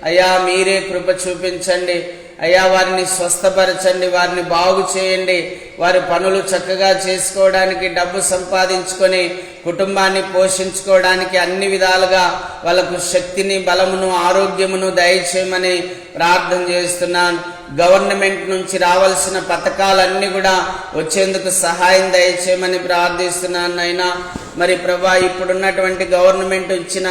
అయ్యా మీరే కృప చూపించండి అయ్యా. వారిని స్వస్థపరచండి, వారిని బాగు చేయండి. వారి పనులు చక్కగా చేసుకోవడానికి, డబ్బు సంపాదించుకొని కుటుంబాన్ని పోషించుకోవడానికి అన్ని విధాలుగా వాళ్ళకు శక్తిని, బలమును, ఆరోగ్యమును దయచేయమని ప్రార్థన చేస్తున్నాను. గవర్నమెంట్ నుంచి రావాల్సిన పథకాలన్నీ కూడా వచ్చేందుకు సహాయం దయచేయమని ప్రార్థిస్తున్నాను నైనా. మరి ప్రభా ఇప్పుడున్నటువంటి గవర్నమెంట్ ఇచ్చిన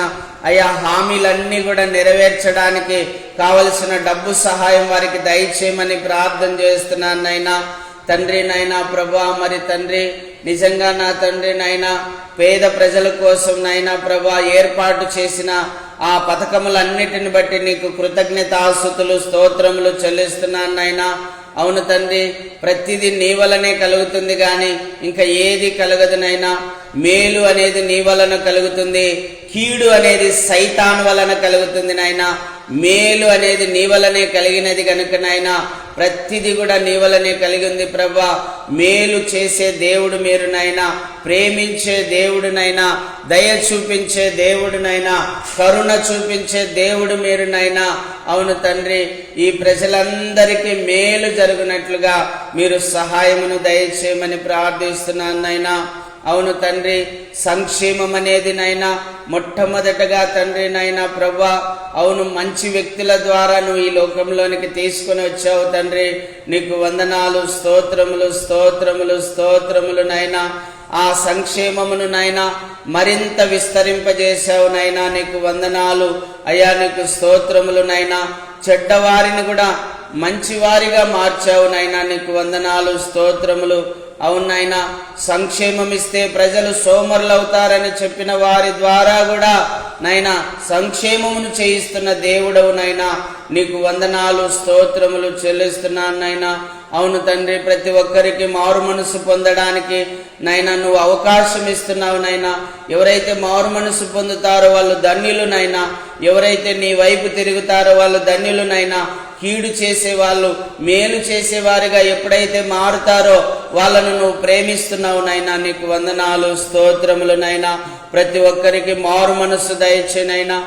అయా హామీలన్నీ కూడా నెరవేర్చడానికి కావలసిన డబ్బు సహాయం వారికి దయచేయమని ప్రార్థన చేస్తున్నాను నైనా. తండ్రి నైనా ప్రభా, మరి తండ్రి నిజంగా నా తండ్రి నైనా పేద ప్రజల కోసం నైనా ప్రభా ఏర్పాటు చేసిన ఆ పథకములన్నిటిని బట్టి నీకు కృతజ్ఞతాస్తుతులు స్తోత్రములు చెల్లిస్తున్నాను నైనా. అవును తండ్రి, ప్రతిదీ నీ వలనే కలుగుతుంది గాని ఇంకా ఏది కలగదు నైనా. మేలు అనేది నీ వలన కలుగుతుంది, కీడు అనేది సైతాన్ వలన కలుగుతుంది నాయనా. మేలు అనేది నీ వలనే కలిగినది కనుక నాయనా ప్రతిదీ కూడా నీ వలనే కలిగింది ప్రభా. మేలు చేసే దేవుడు మీరు నాయనా, ప్రేమించే దేవుడు నైనా, దయ చూపించే దేవుడు నైనా, కరుణ చూపించే దేవుడు మీరు నైనా. అవును తండ్రి, ఈ ప్రజలందరికీ మేలు జరుగునట్లుగా మీరు సహాయమును దయచేయమని ప్రార్థిస్తున్నాను నైనా. అవును తండ్రి, సంక్షేమం అనేది నైనా మొట్టమొదటగా తండ్రి నైనా ప్రభా, అవును మంచి వ్యక్తుల ద్వారా నువ్వు ఈ లోకంలోనికి తీసుకొని వచ్చావు తండ్రి. నీకు వందనాలు, స్తోత్రములు స్తోత్రములు స్తోత్రములు నైనా. ఆ సంక్షేమమును నైనా మరింత విస్తరింపజేశావు నైనా. నీకు వందనాలు అయ్యా, నీకు స్తోత్రములు నైనా. చెడ్డవారిని కూడా మంచివారిగా మార్చావు నైనా. నీకు వందనాలు, స్తోత్రములు. అవునైనా, సంక్షేమం ఇస్తే ప్రజలు సోమరులు అవుతారని చెప్పిన వారి ద్వారా కూడా నైనా సంక్షేమమును చేయిస్తున్న దేవుడవు నైనా. నీకు వందనాలు, స్తోత్రములు చెల్లిస్తున్నాను నైనా. అవును తండ్రి, ప్రతి ఒక్కరికి మారు మనసు పొందడానికి నైనా నువ్వు అవకాశం ఇస్తున్నావు నైనా. ఎవరైతే మారు మనసు పొందుతారో వాళ్ళు ధన్యులు నైనా. ఎవరైతే నీ వైపు తిరుగుతారో వాళ్ళు ధన్యులు నైనా. కీడు చేసేవాళ్ళు మేలు చేసేవారిగా ఎప్పుడైతే మారుతారో వాళ్ళను నువ్వు ప్రేమిస్తున్నావు నైనా. నీకు వందనాలు, స్తోత్రములు నైనా. ప్రతి ఒక్కరికి మారు మనస్సు దయచేనైనా.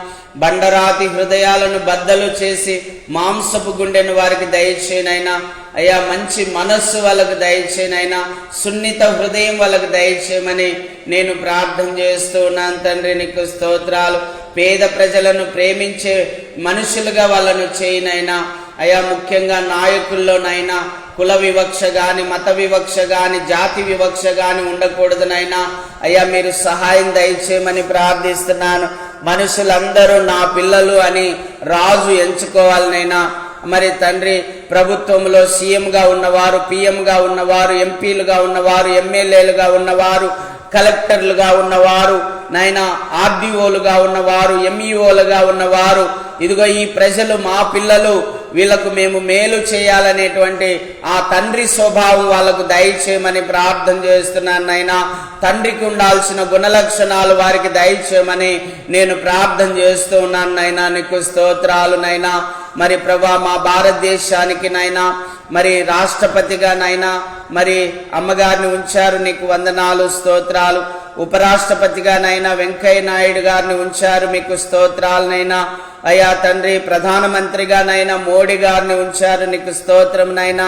బండరాతి హృదయాలను బద్దలు చేసి మాంసపు గుండెను వారికి దయచేనైనా. అయ్యా, మంచి మనస్సు వాళ్ళకు దయచేనైనా. సున్నిత హృదయం వాళ్ళకు దయచేయమని నేను ప్రార్థన చేస్తూ ఉన్నాను తండ్రి. నీకు స్తోత్రాలు. పేద ప్రజలను ప్రేమించే మనుషులుగా వాళ్ళను చేయనైనా. అయ్యా, ముఖ్యంగా నాయకుల్లోనైనా కుల వివక్ష గాని, మత వివక్ష గాని, జాతి వివక్ష గాని ఉండకూడదునైనా. అయ్యా, మీరు సహాయం దయచేయమని ప్రార్థిస్తున్నాను. మనుషులందరూ నా పిల్లలు అని రాజు ఎంచుకోవాలనైనా. మరి తండ్రి, ప్రభుత్వంలో సీఎంగా ఉన్నవారు, పిఎంగా ఉన్నవారు, ఎంపీలుగా ఉన్నవారు, ఎమ్మెల్యేలుగా ఉన్నవారు, కలెక్టర్లుగా ఉన్నవారు నైనా, ఆర్డీఓలుగా ఉన్నవారు, ఎంఈఓలుగా ఉన్నవారు, ఇదిగో ఈ ప్రజలు మా పిల్లలు, వీళ్ళకు మేము మేలు చేయాలనేటువంటి ఆ తండ్రి స్వభావం వాళ్ళకు దయచేయమని ప్రార్థన చేస్తున్నాను నైనా. తండ్రికి ఉండాల్సిన గుణలక్షణాలు వారికి దయచేయమని నేను ప్రార్థన చేస్తూ ఉన్నాను నైనా. నీకు స్తోత్రాలు నైనా. మరి ప్రభా, మా భారతదేశానికి నైనా మరి రాష్ట్రపతిగా నైనా మరి అమ్మగారిని ఉంచారు. నీకు వందనాలు, స్తోత్రాలు. ఉపరాష్ట్రపతిగా నైనా వెంకయ్య నాయుడు గారిని ఉంచారు. మీకు స్తోత్రాలనైనా. అయ్యా తండ్రి, ప్రధానమంత్రిగా నైనా మోడీ గారిని ఉంచారు. నీకు స్తోత్రం నైనా.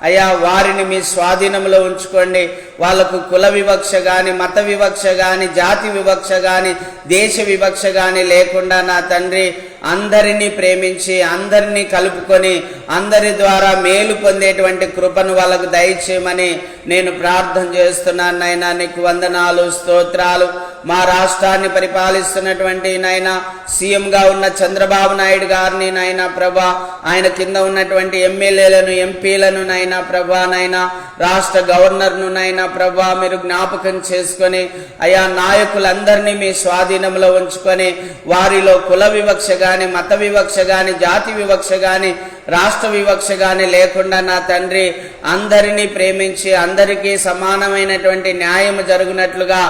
అయ్యా, వారిని మీ స్వాధీనంలో ఉంచుకోండి. వాళ్లకు కుల వివక్ష గాని, మత వివక్ష గాని, జాతి వివక్ష గాని, దేశ వివక్ష గాని లేకుండా నా తండ్రి అందరినీ ప్రేమించి అందరినీ కలుపుకొని అందరి ద్వారా మేలు పొందేటువంటి కృపను వాళ్ళకు దయచేయమని నేను ప్రార్థన చేస్తున్నాను నైనా. నీకు వందనాలు, స్తోత్రాలు. మా రాష్ట్రాన్ని పరిపాలిస్తున్నటువంటి నైనా సీఎంగా ఉన్న చంద్రబాబు నాయుడు గారిని నైనా ప్రభా, ఆయన కింద ఉన్నటువంటి ఎమ్మెల్యేలను, ఎంపీలను నైనా ప్రభా, నైనా రాష్ట్ర గవర్నర్ను నైనా ప్రభా మీరు జ్ఞాపకం చేసుకొని అయా నాయకులందరినీ మీ స్వాధీనంలో ఉంచుకొని వారిలో కుల వివక్ష గాని, మత వివక్ష గాని, జాతి వివక్ష గాని, రాష్ట్ర వివక్ష గాని లేకుండా నా తండ్రి అందరినీ ప్రేమించి అందరికీ సమానమైనటువంటి న్యాయం జరుగునట్లుగా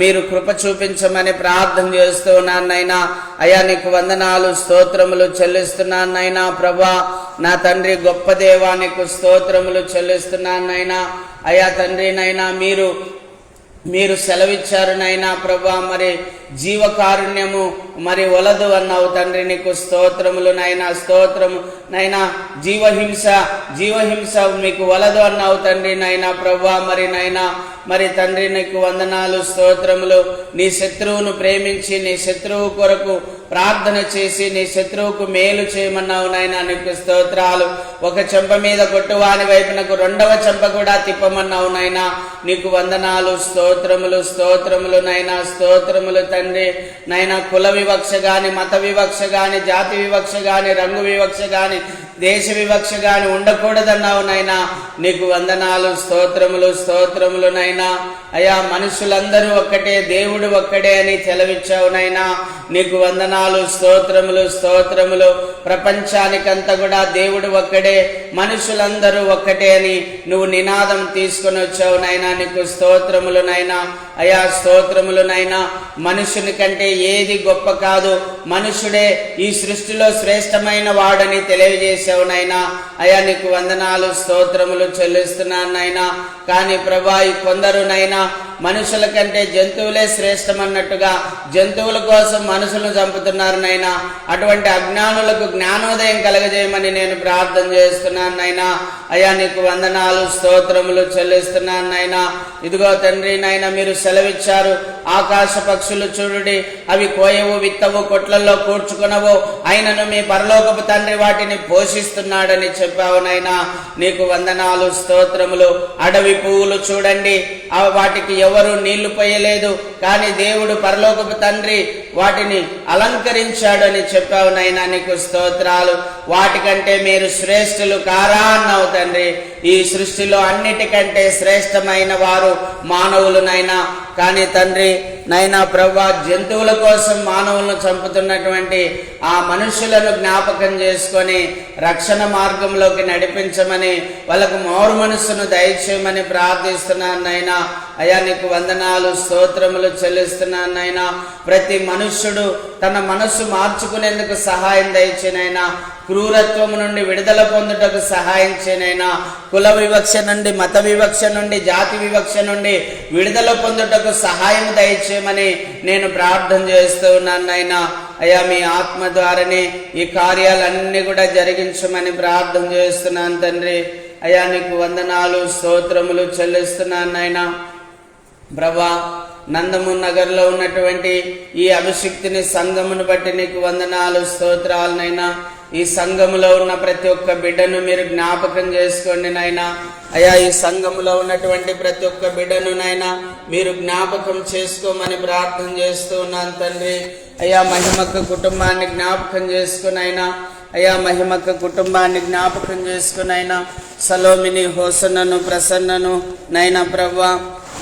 మీరు కృప చూపించమని ప్రార్థన చేస్తూ ఉన్నాను నైనా. అయ్యా, నీకు వందనాలు, స్తోత్రములు చెల్లిస్తున్నాను నైనా ప్రభా. నా తండ్రి గొప్ప దేవా, నీకు స్తోత్రములు చెల్లిస్తున్నాను నైనా. అయ్యా తండ్రి నైనా, మీరు సెలవిచ్చారు నైనా ప్రభా, మరి జీవకారుణ్యము మరి వలదు అన్నావు తండ్రి. నీకు స్తోత్రములు నైనా, స్తోత్రము నైనా. జీవహింస మీకు వలదు అన్నావు తండ్రి నైనా ప్రభా. మరి నైనా మరి తండ్రి నీకు వందనాలు, స్తోత్రములు. నీ శత్రువును ప్రేమించి నీ శత్రువు కొరకు ప్రార్థన చేసి నీ శత్రువుకు మేలు చేయమన్నావు నైనా. నీకు స్తోత్రాలు. ఒక చెంప మీద కొట్టువాని వైపునకు రెండవ చెంప కూడా తిప్పమన్నావు నైనా. నీకు వందనాలు, స్తోత్రములు, స్తోత్రములు నైనా, స్తోత్రములు తండ్రి నైనా. కుల వివక్ష గాని, మత వివక్ష గాని, జాతి వివక్ష గాని, రంగు వివక్ష గాని, దేశ వివక్ష గాని ఉండకూడదన్నావు నైనా. నీకు వందనాలు, స్తోత్రములు, స్తోత్రములు నైనా. అయ్యా, మనుషులందరూ ఒక్కటే, దేవుడు ఒక్కడే అని సెలవిచ్చావు నైనా. నీకు వందనాలు, స్తోత్రములు, స్తోత్రములు. ప్రపంచానికంతా కూడా దేవుడు ఒక్కడే, మనుషులందరూ ఒక్కటే అని నువ్వు నినాదం తీసుకొని వచ్చావు నైనా. నీకు స్తోత్రములు నైనా. అయ్యా, స్తోత్రములు నైనా. మనుషుని కంటే ఏది గొప్ప కాదు, మనుషుడే ఈ సృష్టిలో శ్రేష్టమైన వాడని తెలియజేశావు నైనా. అయ్యా, నీకు వందనాలు, స్తోత్రములు చెల్లిస్తున్నాను నైనా. కానీ ప్రభా, ఈ కొందరు నైనా మనుషుల కంటే జంతువులే శ్రేష్టమన్నట్టుగా జంతువుల కోసం మనుషులను చంపుతున్నారు నైనా. అటువంటి అజ్ఞానులకు జ్ఞానోదయం కలగజేయమని నేను ప్రార్థన చేస్తున్నాను నైనా. అయ్యా, నీకు వందనాలు, స్తోత్రములు చెల్లిస్తున్నాను నైనా. ఇదిగో తండ్రి నైనా, మీరు సెలవిచ్చారు, ఆకాశ పక్షులు చూడుడి, అవి కోయవు, విత్తవు, కొట్లలో కూర్చుకొనవు, అయినను మీ పరలోకపు తండ్రి వాటిని పోషిస్తున్నాడని చెప్పావు నైనా. నీకు వందనాలు, స్తోత్రములు. అడవి పువ్వులు చూడండి, వాటికి ఎవరు నీళ్లు పోయలేదు, కానీ దేవుడు పరలోకపు తండ్రి వాటిని అలంకరించాడు అని చెప్పావు నైనా. నీకు స్తోత్రాలు. వాటికంటే మీరు శ్రేష్ఠులు కారా అన్నావు తండ్రి. ఈ సృష్టిలో అన్నిటికంటే శ్రేష్టమైన వారు మానవులునైనా. కానీ తండ్రి నైనా ప్రభువా, జంతువుల కోసం మానవులను చంపుతున్నటువంటి ఆ మనుషులను జ్ఞాపకం చేసుకొని రక్షణ మార్గంలోకి నడిపించమని, వాళ్ళకు మారు మనస్సును దయచేయమని ప్రార్థిస్తున్నాను నైనా. అయ్యా నీకు వందనాలు, స్తోత్రములు చెల్లిస్తున్నాను నైనా. ప్రతి మనుష్యుడు తన మనస్సు మార్చుకునేందుకు సహాయం దయచేనైనా. క్రూరత్వము నుండి విడుదల పొందుటకు సహాయం చేయనైనా. కుల వివక్ష నుండి, మత వివక్ష నుండి, జాతి వివక్ష నుండి విడుదల పొందుటకు సహాయం దయచేయమని నేను ప్రార్థన చేస్తూ ఉన్నాను నైనా. అయ్యా మీ ఆత్మ ద్వారానే ఈ కార్యాలన్నీ కూడా జరిగించమని ప్రార్థన చేస్తున్నాను తండ్రి. అయ్యా నీకు వందనాలు, స్తోత్రములు చెల్లిస్తున్నాను నైనా. ప్రభా, నందము నగర్లో ఉన్నటువంటి ఈ అభిషిక్తిని సంఘమును బట్టి నీకు వందనాలు, స్తోత్రాలనైనా. ఈ సంఘములో ఉన్న ప్రతి ఒక్క బిడ్డను మీరు జ్ఞాపకం చేసుకోండి నైనా. అయ్యా ఈ సంఘములో ఉన్నటువంటి ప్రతి ఒక్క బిడ్డను నైనా మీరు జ్ఞాపకం చేసుకోమని ప్రార్థన చేస్తూ ఉన్నాను తండ్రి. అయ్యా మహిమక్క కుటుంబాన్ని జ్ఞాపకం చేసుకునైనా. అయ్యా మహిమక్క కుటుంబాన్ని జ్ఞాపకం చేసుకునైనా. సలోమిని, హోసన్నను, ప్రసన్నను నైనా ప్రభువా,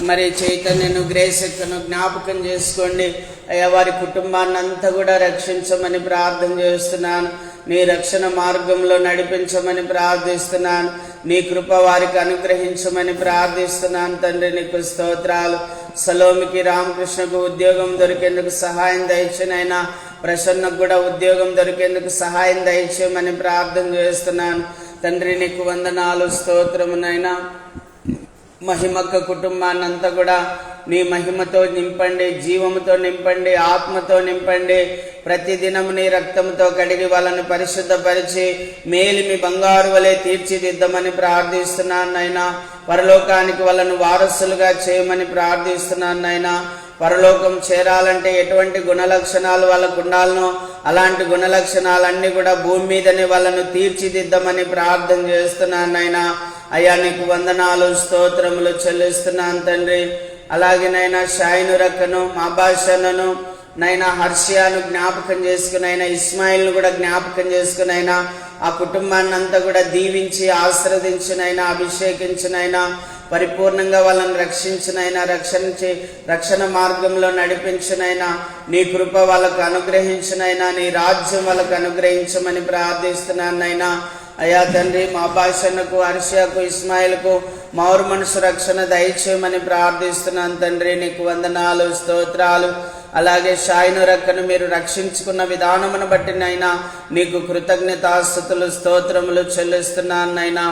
మరి చైతన్యను, గ్రేసెక్కను జ్ఞాపకం చేసుకోండి. అయ్యా వారి కుటుంబాన్ని అంతా కూడా రక్షించమని ప్రార్థన చేస్తున్నాను. నీ రక్షణ మార్గంలో నడిపించమని ప్రార్థిస్తున్నాను. నీ కృప వారికి అనుగ్రహించమని ప్రార్థిస్తున్నాను తండ్రి. నీకు స్తోత్రాలు. సలోమికి, రామకృష్ణకు ఉద్యోగం దొరికేందుకు సహాయం దయచేనైనా. ప్రసన్నకు కూడా ఉద్యోగం దొరికేందుకు సహాయం దయచేయమని ప్రార్థన చేస్తున్నాను తండ్రి. నీకు వందనాలు, స్తోత్రమునైనా. మహిమక్క కుటుంబాన్ని అంతా కూడా నీ మహిమతో నింపండి, జీవముతో నింపండి, ఆత్మతో నింపండి. ప్రతిదినం నీ రక్తంతో కడిగి వాళ్ళని పరిశుద్ధపరిచి మేలిమి బంగారు వలె తీర్చిదిద్దమని ప్రార్థిస్తున్నాను నైనా. పరలోకానికి వాళ్ళను వారసులుగా చేయమని ప్రార్థిస్తున్నాను నైనా. పరలోకం చేరాలంటే ఎటువంటి గుణలక్షణాలు వాళ్ళకు ఉండాలనో అలాంటి గుణలక్షణాలన్నీ కూడా భూమి మీదనే వాళ్ళను తీర్చిదిద్దమని ప్రార్థన చేస్తున్నాను నైనా. అయ్యా నీకు వందనాలు, స్తోత్రములు చెల్లిస్తున్నాను తండ్రి. అలాగేనైనా షాయిను రక్కను, మాబాషను నైనా, హర్షియాను జ్ఞాపకం చేసుకునైనా, ఇస్మాయిల్ను కూడా జ్ఞాపకం చేసుకునైనా ఆ కుటుంబాన్ని అంతా కూడా దీవించి ఆశీర్వదించినైనా, అభిషేకించినైనా, పరిపూర్ణంగా వాళ్ళని రక్షించినైనా, రక్షణ మార్గంలో నడిపించినైనా, నీ కృప వాళ్ళకు అనుగ్రహించినైనా, నీ రాజ్యం వాళ్ళకు అనుగ్రహించమని ప్రార్థిస్తున్నానైనా. అయ్యా తండ్రి, మా భాషకు, హర్షకు, ఇస్మాయిల్కు మారు మనసు రక్షణ దయచేయమని ప్రార్థిస్తున్నాను తండ్రి. నీకు వందనాలు, స్తోత్రాలు. అలాగే షాయిను రక్కను మీరు రక్షించుకున్న విధానమును బట్టి నైనా నీకు కృతజ్ఞతాస్తుతులు, స్తోత్రములు చెల్లిస్తున్నాను నైనా.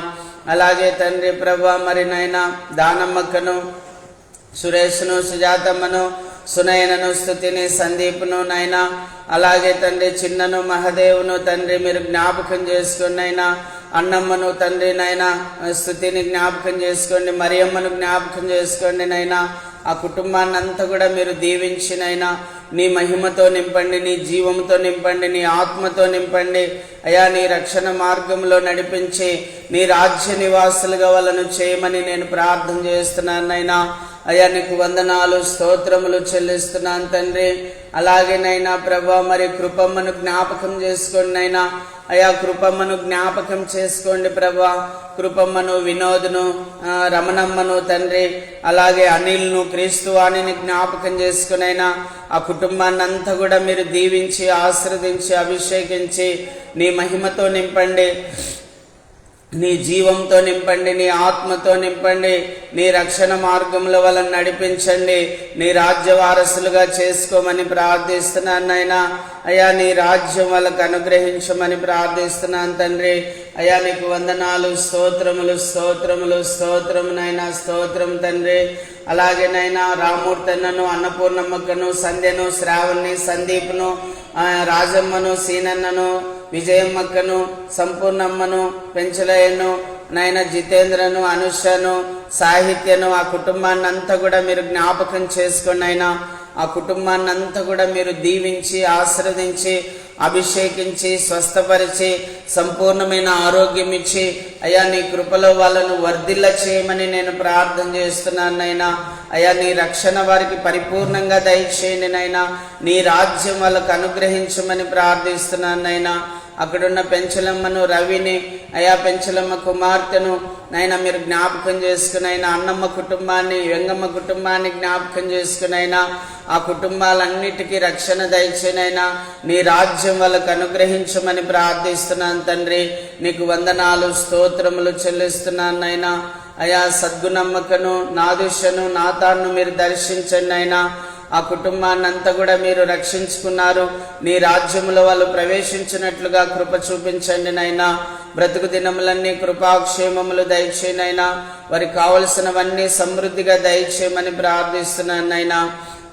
అలాగే తండ్రి ప్రభా, మరి నైనా దానమ్మక్కను, సురేష్ను, సుజాతమ్మను, సునయనను, స్థుతిని, సందీప్ను నైనా, అలాగే తండ్రి చిన్నను, మహదేవును తండ్రి మీరు జ్ఞాపకం చేసుకున్నైనా, అన్నమ్మను తండ్రి నైనా, స్థుతిని జ్ఞాపకం చేసుకోండి, మరియమ్మను జ్ఞాపకం చేసుకోండి నైనా. ఆ కుటుంబాన్ని అంతా కూడా మీరు దీవించినైనా నీ మహిమతో నింపండి, నీ జీవంతో నింపండి, నీ ఆత్మతో నింపండి. అయా నీ రక్షణ మార్గంలో నడిపించి నీ రాజ్య నివాసులుగా వాళ్ళను చేయమని నేను ప్రార్థన చేస్తున్నాను నైనా. అయ్యా నీకు వందనాలు, స్తోత్రములు చెల్లిస్తున్నాను తండ్రి. అలాగేనైనా ప్రభా, మరి కృపమ్మను జ్ఞాపకం చేసుకోండి నైనా. అయా కృపమ్మను జ్ఞాపకం చేసుకోండి ప్రభా. కృపమ్మను, వినోద్ను, రమణమ్మను తండ్రి, అలాగే అనిల్ను, క్రీస్తువాణిని జ్ఞాపకం చేసుకునైనా ఆ కుటుంబాన్ని అంతా కూడా మీరు దీవించి ఆశీర్వదించి అభిషేకించి నీ మహిమతో నింపండి, నీ జీవంతో నింపండి, నీ ఆత్మతో నింపండి. నీ రక్షణ మార్గంలో వాళ్ళని నడిపించండి, నీ రాజ్య వారసులుగా చేసుకోమని ప్రార్థిస్తున్నాను నాయనా. అయ్యా నీ రాజ్యం వాళ్ళకు అనుగ్రహించమని ప్రార్థిస్తున్నాను తండ్రి. అయ్యా నీకు వందనాలు, స్తోత్రములు, స్తోత్రములు, స్తోత్రము నైనా, స్తోత్రం తండ్రి. అలాగేనైనా రామూర్తన్నను, అన్నపూర్ణమ్మక్కను, సంధ్యను, శ్రావణ్ని, సందీప్ను, రాజమ్మను, సీనన్నను, విజయమ్మక్కను, సంపూర్ణమ్మను, పెంచలయ్యను నైనా, జితేంద్రను, అనుషను, సాహిత్యను, ఆ కుటుంబాన్ని అంతా కూడా మీరు జ్ఞాపకం చేసుకుని అయినా ఆ కుటుంబాన్ని అంతా కూడా మీరు దీవించి ఆశీర్వదించి అభిషేకించి స్వస్థపరిచి సంపూర్ణమైన ఆరోగ్యం ఇచ్చి అయ్యా నీ కృపలో వాళ్ళను వర్ధిల్ల చేయమని నేను ప్రార్థన చేస్తున్నాను నైనా. అయ్యా నీ రక్షణ వారికి పరిపూర్ణంగా దయచేయండి నైనా. నీ రాజ్యం వాళ్ళకు అనుగ్రహించమని ప్రార్థిస్తున్నాను నైనా. అక్కడున్న పెంచలమ్మను, రవిని, అయా పెంచలమ్మ కుమార్తెను నైనా మీరు జ్ఞాపకం చేసుకునైనా, అన్నమ్మ కుటుంబాన్ని, వెంగమ్మ కుటుంబాన్ని జ్ఞాపకం చేసుకునైనా ఆ కుటుంబాలన్నిటికీ రక్షణ దయచేనైనా నీ రాజ్యం వాళ్ళకు అనుగ్రహించమని ప్రార్థిస్తున్నాను తండ్రి. నీకు వందనాలు, స్తోత్రములు చెల్లిస్తున్నాను నైనా. అయా సద్గుణమ్మకను, నాదుషను, నాతాను మీరు దర్శించండి అయినా. ఆ కుటుంబాన్ని అంతా కూడా మీరు రక్షించుకున్నారు. నీ రాజ్యములో వాళ్ళు ప్రవేశించినట్లుగా కృప చూపించండి నైనా. బ్రతుకు దినములన్నీ కృపాక్షేమములు దయచేనైనా. వారికి కావలసినవన్నీ సమృద్ధిగా దయచేయమని ప్రార్థిస్తున్నాను నైనా.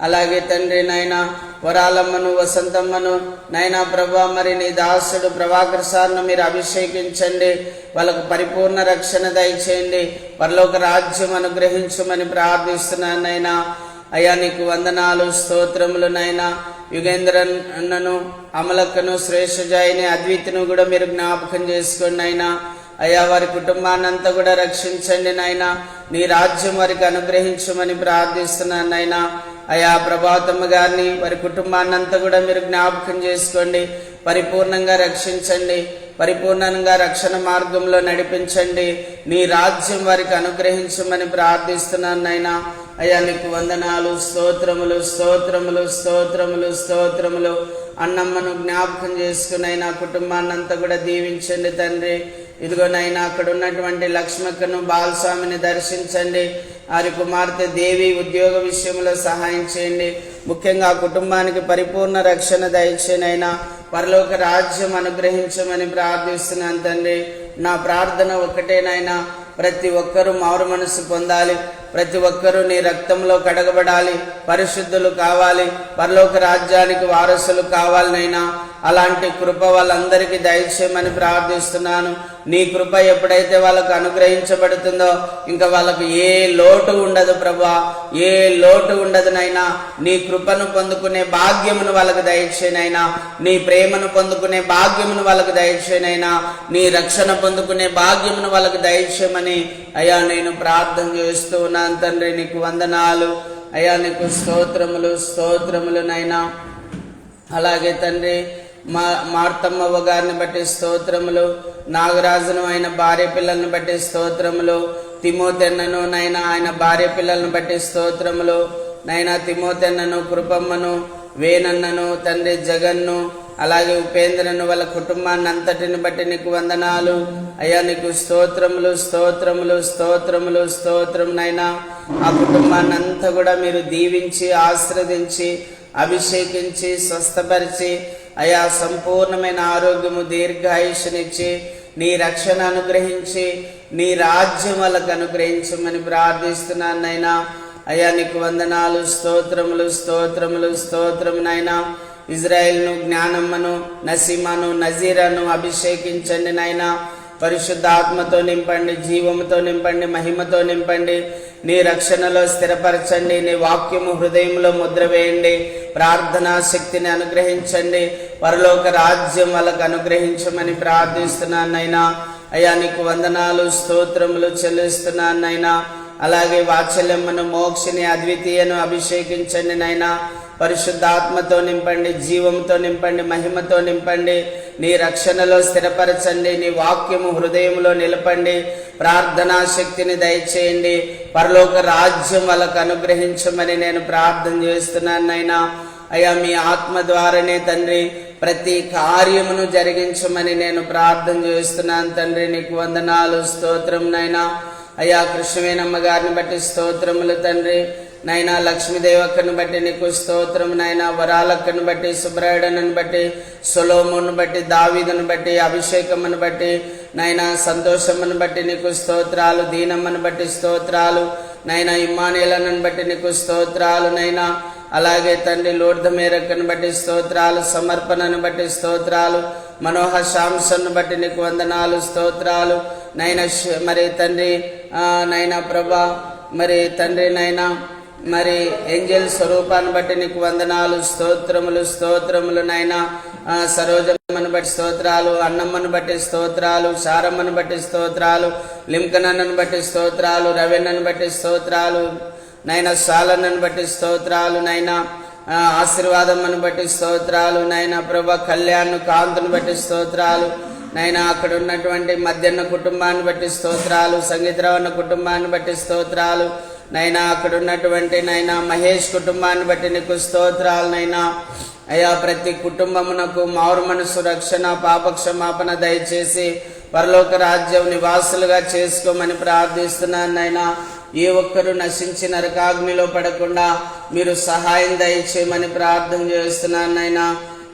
అలాగే తండ్రి నైనా వరాలమ్మను, వసంతమ్మను నైనా ప్రభా మరి నీ దాసుడు ప్రభాకర్ సార్ను మీరు అభిషేకించండి. వాళ్ళకు పరిపూర్ణ రక్షణ దయచేయండి. పరలోక రాజ్యం అనుగ్రహించమని ప్రార్థిస్తున్నాను నైనా. అయ్యా నీకు వందనాలు, స్తోత్రములు నైనా. యుగేంద్రన్నను, అమలక్కను, శ్రేష్ఠజాయిని, అద్వితను కూడా మీరు జ్ఞాపకం చేసుకోండి అయినా. అయ్యా వారి కుటుంబాన్ని అంతా కూడా రక్షించండి నైనా. నీ రాజ్యం వారికి అనుగ్రహించమని ప్రార్థిస్తున్నాను నైనా. అయా ప్రభాతమ్మ గారిని, వారి కుటుంబాన్ని అంతా కూడా మీరు జ్ఞాపకం చేసుకోండి. పరిపూర్ణంగా రక్షించండి. పరిపూర్ణంగా రక్షణ మార్గంలో నడిపించండి. నీ రాజ్యం వారికి అనుగ్రహించమని ప్రార్థిస్తున్నాను నైనా. అయ్యా నీకు వందనాలు, స్తోత్రములు, స్తోత్రములు, స్తోత్రములు, స్తోత్రములు. అన్నమ్మను జ్ఞాపకం చేసుకునైనా కుటుంబాన్ని అంతా కూడా దీవించండి తండ్రి. ఇదిగోనైనా అక్కడ ఉన్నటువంటి లక్ష్మక్కను, బాలస్వామిని దర్శించండి. వారి కుమార్తె దేవి ఉద్యోగ విషయంలో సహాయం చేయండి. ముఖ్యంగా ఆ కుటుంబానికి పరిపూర్ణ రక్షణ దయచేనైనా. పరలోక రాజ్యం అనుగ్రహించమని ప్రార్థిస్తున్నాను తండ్రి. నా ప్రార్థన ఒక్కటేనైనా, ప్రతి ఒక్కరూ మారు మనసు పొందాలి. ప్రతి ఒక్కరూ నీ రక్తంలో కడగబడాలి, పరిశుద్ధులు కావాలి, పరలోక రాజ్యానికి వారసులు కావాలనైనా. అలాంటి కృప వాళ్ళందరికీ దయచేయమని ప్రార్థిస్తున్నాను. నీ కృప ఎప్పుడైతే వాళ్ళకు అనుగ్రహించబడుతుందో ఇంకా వాళ్ళకు ఏ లోటు ఉండదు ప్రభా, ఏ లోటు ఉండదునైనా. నీ కృపను పొందుకునే భాగ్యమును వాళ్ళకు దయచేయనైనా. నీ ప్రేమను పొందుకునే భాగ్యమును వాళ్ళకు దయచేయనైనా. నీ రక్షణ పొందుకునే భాగ్యమును వాళ్ళకు దయచేయమని అయ్యా నేను ప్రార్థన చేస్తూ ఉన్నాను తండ్రి. నీకు వందనాలు అయ్యా, నీకు స్తోత్రములు, స్తోత్రములు నైనా. అలాగే తండ్రి మార్తమ్మవ్వ గారిని బట్టి స్తోత్రములు. నాగరాజును ఆయన భార్య పిల్లలను బట్టి స్తోత్రములు. తిమోతెన్నను నైనా ఆయన భార్య పిల్లలను బట్టి స్తోత్రములు నైనా. తిమోతెన్నను, కృపమ్మను, వేనన్నను, తండ్రి జగన్ను, అలాగే ఉపేంద్రను, వాళ్ళ కుటుంబాన్ని అంతటిని బట్టి నీకు వందనాలు అయ్యా. నీకు స్తోత్రములు, స్తోత్రములు, స్తోత్రములు, స్తోత్రం నైనా. ఆ కుటుంబాన్ని అంతా కూడా మీరు దీవించి, ఆశీర్వదించి, అభిషేకించి, స్వస్థపరిచి అయా సంపూర్ణమైన ఆరోగ్యము, దీర్ఘాయుష్నిచ్చి, నీ రక్షణ అనుగ్రహించి, నీ రాజ్యం వాళ్ళకు అనుగ్రహించమని ప్రార్థిస్తున్నాను నైనా. అయ్యా నీకు వందనాలు, స్తోత్రములు, స్తోత్రములు, స్తోత్రం నైనా. ఇజ్రాయెల్ను, జ్ఞానమ్మను, నసీమాను, నజీరాను అభిషేకించండి నైనా. పరిశుద్ధాత్మతో నింపండి, జీవముతో నింపండి, మహిమతో నింపండి. నీ రక్షణలో స్థిరపరచండి. నీ వాక్యము హృదయంలో ముద్ర వేయండి. ప్రార్థనా శక్తిని అనుగ్రహించండి. పరలోక రాజ్యం వాళ్ళకు అనుగ్రహించమని ప్రార్థిస్తున్నాను నైనా. అయ్యా నీకు వందనాలు, స్తోత్రములు చెల్లిస్తున్నాను నైనా. అలాగే వాత్సల్యమ్మను, మోక్షని, అద్వితీయను అభిషేకించండి నైనా. పరిశుద్ధాత్మతో నింపండి, జీవంతో నింపండి, మహిమతో నింపండి. నీ రక్షణలో స్థిరపరచండి. నీ వాక్యము హృదయంలో నిలపండి. ప్రార్థనా శక్తిని దయచేయండి. పరలోక రాజ్యం వాళ్ళకు అనుగ్రహించమని నేను ప్రార్థన చేస్తున్నాను నైనా. అయ్యా మీ ఆత్మ ద్వారానే తండ్రి ప్రతి కార్యమును జరిగించమని నేను ప్రార్థన చేస్తున్నాను తండ్రి. నీకు వందనాలు, స్తోత్రం నైనా. అయ్యా కృష్ణవేనమ్మ గారిని బట్టి స్తోత్రములు తండ్రి నైనా. లక్ష్మీదేవక్కను బట్టి నీకు స్తోత్రం నైనా. వరాలక్కను బట్టి, సుబ్రాయుడను బట్టి, సొలోమును బట్టి, దావీదును బట్టి, అభిషేకమును బట్టి నైనా, సంతోషమును బట్టి నీకు స్తోత్రాలు. దీనమ్మను బట్టి స్తోత్రాలు నైనా. ఇమ్మానుయేలును బట్టి నీకు స్తోత్రాలు నైనా. అలాగే తండ్రి లోర్ధ మేరక్కను బట్టి స్తోత్రాలు. సమర్పణను బట్టి స్తోత్రాలు. మనోహ శాంసన్ను బట్టి నీకు వందనాలు, స్తోత్రాలు నైనా. మరి తండ్రి నైనా ప్రభా, మరి తండ్రి నైనా, మరి ఏంజల్ స్వరూపాన్ని బట్టి నీకు వందనాలు, స్తోత్రములు, స్తోత్రములు నైనా. సరోజమ్మను బట్టి స్తోత్రాలు. అన్నమ్మను బట్టి స్తోత్రాలు. శారమ్మను బట్టి స్తోత్రాలు. లింకనన్నను బట్టి స్తోత్రాలు. రవెన్నను బట్టి స్తోత్రాలు నైనా. శాలన్నను బట్టి స్తోత్రాలు నైనా. ఆశీర్వాదమును బట్టి స్తోత్రాలు నైనా ప్రభా. కళ్యాణ్ కాంతును బట్టి స్తోత్రాలు నైనా. అక్కడ ఉన్నటువంటి మధ్యాహ్న కుటుంబాన్ని బట్టి స్తోత్రాలు, సంగీతరావణ కుటుంబాన్ని బట్టి స్తోత్రాలు నైనా. అక్కడ ఉన్నటువంటి నైనా మహేష్ కుటుంబాన్ని బట్టి నీకు స్తోత్రాలు నైనా. అయ్యా, ప్రతి కుటుంబమునకు మారు మనసు, రక్షణ, పాపక్షమాపణ దయచేసి పరలోక రాజ్యం నివాసులుగా చేసుకోమని ప్రార్థిస్తున్నాను నైనా. ఏ ఒక్కరు నశించి నరకాగ్నిలో పడకుండా మీరు సహాయం దయచేయమని ప్రార్థన చేస్తున్నాను నైనా.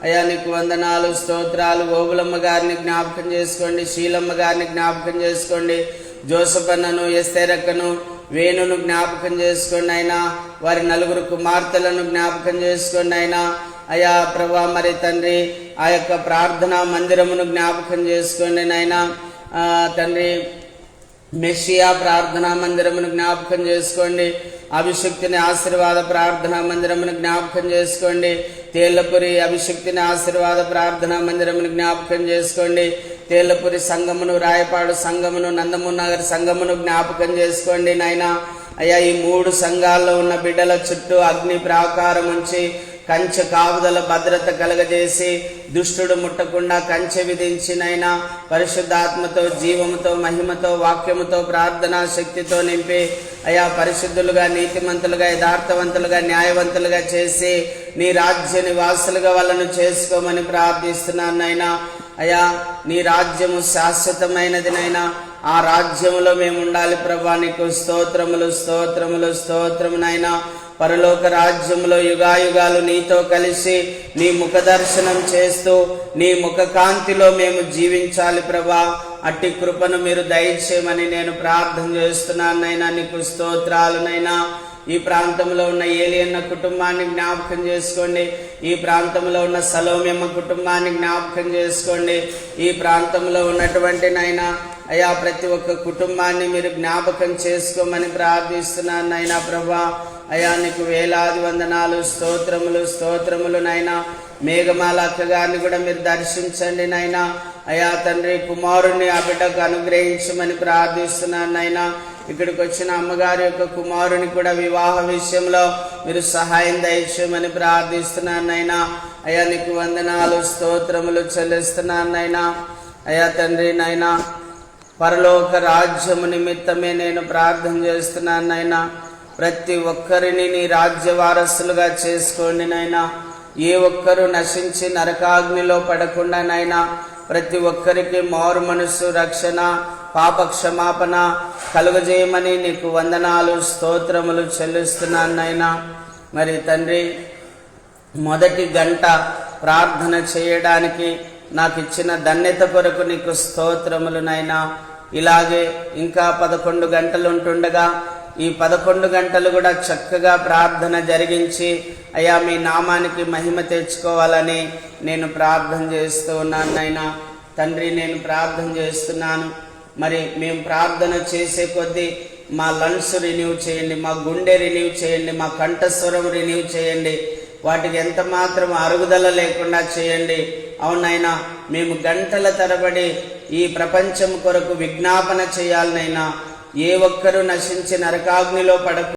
అయ్యా, నీకు వందనాలు, స్తోత్రాలు. ఓబులమ్మ గారిని జ్ఞాపకం చేసుకోండి, శీలమ్మ గారిని జ్ఞాపకం చేసుకోండి, జోసఫ్ అన్నను, ఎస్తేరక్కను, వేణును జ్ఞాపకం చేసుకోండి అయినా. వారి 4 కుమార్తెలను జ్ఞాపకం చేసుకోండి అయినా. అయ్యా ప్రభా, మరి తండ్రి ఆ యొక్క ప్రార్థనా మందిరమును జ్ఞాపకం చేసుకోండి నాయనా. తండ్రి మెస్సియా ప్రార్థనా మందిరమును జ్ఞాపకం చేసుకోండి. అభిషక్తిని ఆశీర్వాద ప్రార్థనా మందిరమును జ్ఞాపకం చేసుకోండి. తేళ్లపురి అభిషక్తిని ఆశీర్వాద ప్రార్థనా మందిరమును జ్ఞాపకం చేసుకోండి. తేళ్లపురి సంఘమును, రాయపాడు సంఘమును, నందమూనగర్ సంఘమును జ్ఞాపకం చేసుకోండి నాయనా. అయ్యా, ఈ 3 సంఘాల్లో ఉన్న బిడ్డల చుట్టూ అగ్ని ప్రాకారం ఉంచి కంచె కాపుదల భద్రత కలగజేసి దుష్టుడు ముట్టకుండా కంచె విధించినైనా పరిశుద్ధాత్మతో, జీవముతో, మహిమతో, వాక్యముతో, ప్రార్థనా శక్తితో నింపి అయా పరిశుద్ధులుగా, నీతిమంతులుగా, యథార్థవంతులుగా, న్యాయవంతులుగా చేసి నీ రాజ్య నివాసులుగా వాళ్ళను చేసుకోమని ప్రార్థిస్తున్నాను నైనా. అయా, నీ రాజ్యము శాశ్వతమైనది నైనా. ఆ రాజ్యములో మేము ఉండాలి ప్రభా. నీకు స్తోత్రములు, స్తోత్రములు, స్తోత్రము నైనా. పరలోక రాజ్యములో యుగాయుగాలు నీతో కలిసి నీ ముఖ దర్శనం చేస్తూ నీ ముఖ కాంతిలో మేము జీవించాలి ప్రభా. అట్టి కృపను మీరు దయచేయమని నేను ప్రార్థన చేస్తున్నాను నైనా. నీకు స్తోత్రాలునైనా. ఈ ప్రాంతంలో ఉన్న ఏలియన్న కుటుంబాన్ని జ్ఞాపకం చేసుకోండి. ఈ ప్రాంతంలో ఉన్న సలోమ్యమ్మ కుటుంబాన్ని జ్ఞాపకం చేసుకోండి. ఈ ప్రాంతంలో ఉన్నటువంటి నైనా అయా ప్రతి ఒక్క కుటుంబాన్ని మీరు జ్ఞాపకం చేసుకోమని ప్రార్థిస్తున్నాను నైనా ప్రభా. అయా, నీకు వేలాది వందనాలు, స్తోత్రములు, స్తోత్రములు నైనా. మేఘమాల అక్క గారిని కూడా మీరు దర్శించండి నైనా. అయా తండ్రి, కుమారుణ్ణి ఆ బిడ్డకు అనుగ్రహించమని ప్రార్థిస్తున్నాను నైనా. ఇక్కడికి వచ్చిన అమ్మగారి యొక్క కుమారుని కూడా వివాహ విషయంలో మీరు సహాయం దయచేయమని ప్రార్థిస్తున్నాను నైనా. అయా, నీకు వందనాలు, స్తోత్రములు చెల్లిస్తున్నాను నైనా. అయా తండ్రి నైనా, పరలోక రాజ్యము నిమిత్తమే నేను ప్రార్థన చేస్తున్నాను నైనా. ప్రతి ఒక్కరిని నీ రాజ్య వారసులుగా చేసుకోండి నైనా. ఏ ఒక్కరు నశించి నరకాగ్నిలో పడకుండా నైనా ప్రతి ఒక్కరికి మారు మనసు, రక్షణ, పాప క్షమాపణ కలుగజేయమని నీకు వందనాలు, స్తోత్రములు చెల్లిస్తున్నాను నైనా. మరి తండ్రి, మొదటి గంట ప్రార్థన చేయడానికి నాకు ఇచ్చిన ధన్యత కొరకు నీకు స్తోత్రములు నైనా. ఇలాగే ఇంకా 11 గంటలు ఉంటుండగా ఈ 11 గంటలు కూడా చక్కగా ప్రార్థన జరిగించి అయ్యా మీ నామానికి మహిమ తెచ్చుకోవాలని నేను ప్రార్థన చేస్తూ ఉన్నాను నైనా. తండ్రి, నేను ప్రార్థన చేస్తున్నాను. మరి మేము ప్రార్థన చేసే కొద్దీ మా లంగ్స్ రిన్యూ చేయండి, మా గుండె రిన్యూ చేయండి, మా కంఠస్వరం రిన్యూ చేయండి. వాటికి ఎంత మాత్రం అరుగుదల లేకుండా చేయండి. అవునైనా, మేము గంటల తరబడి ఈ ప్రపంచం కొరకు విజ్ఞాపన చేయాలనైనా. ఏ ఒక్కరూ నశించి నరకాగ్నిలో పడకు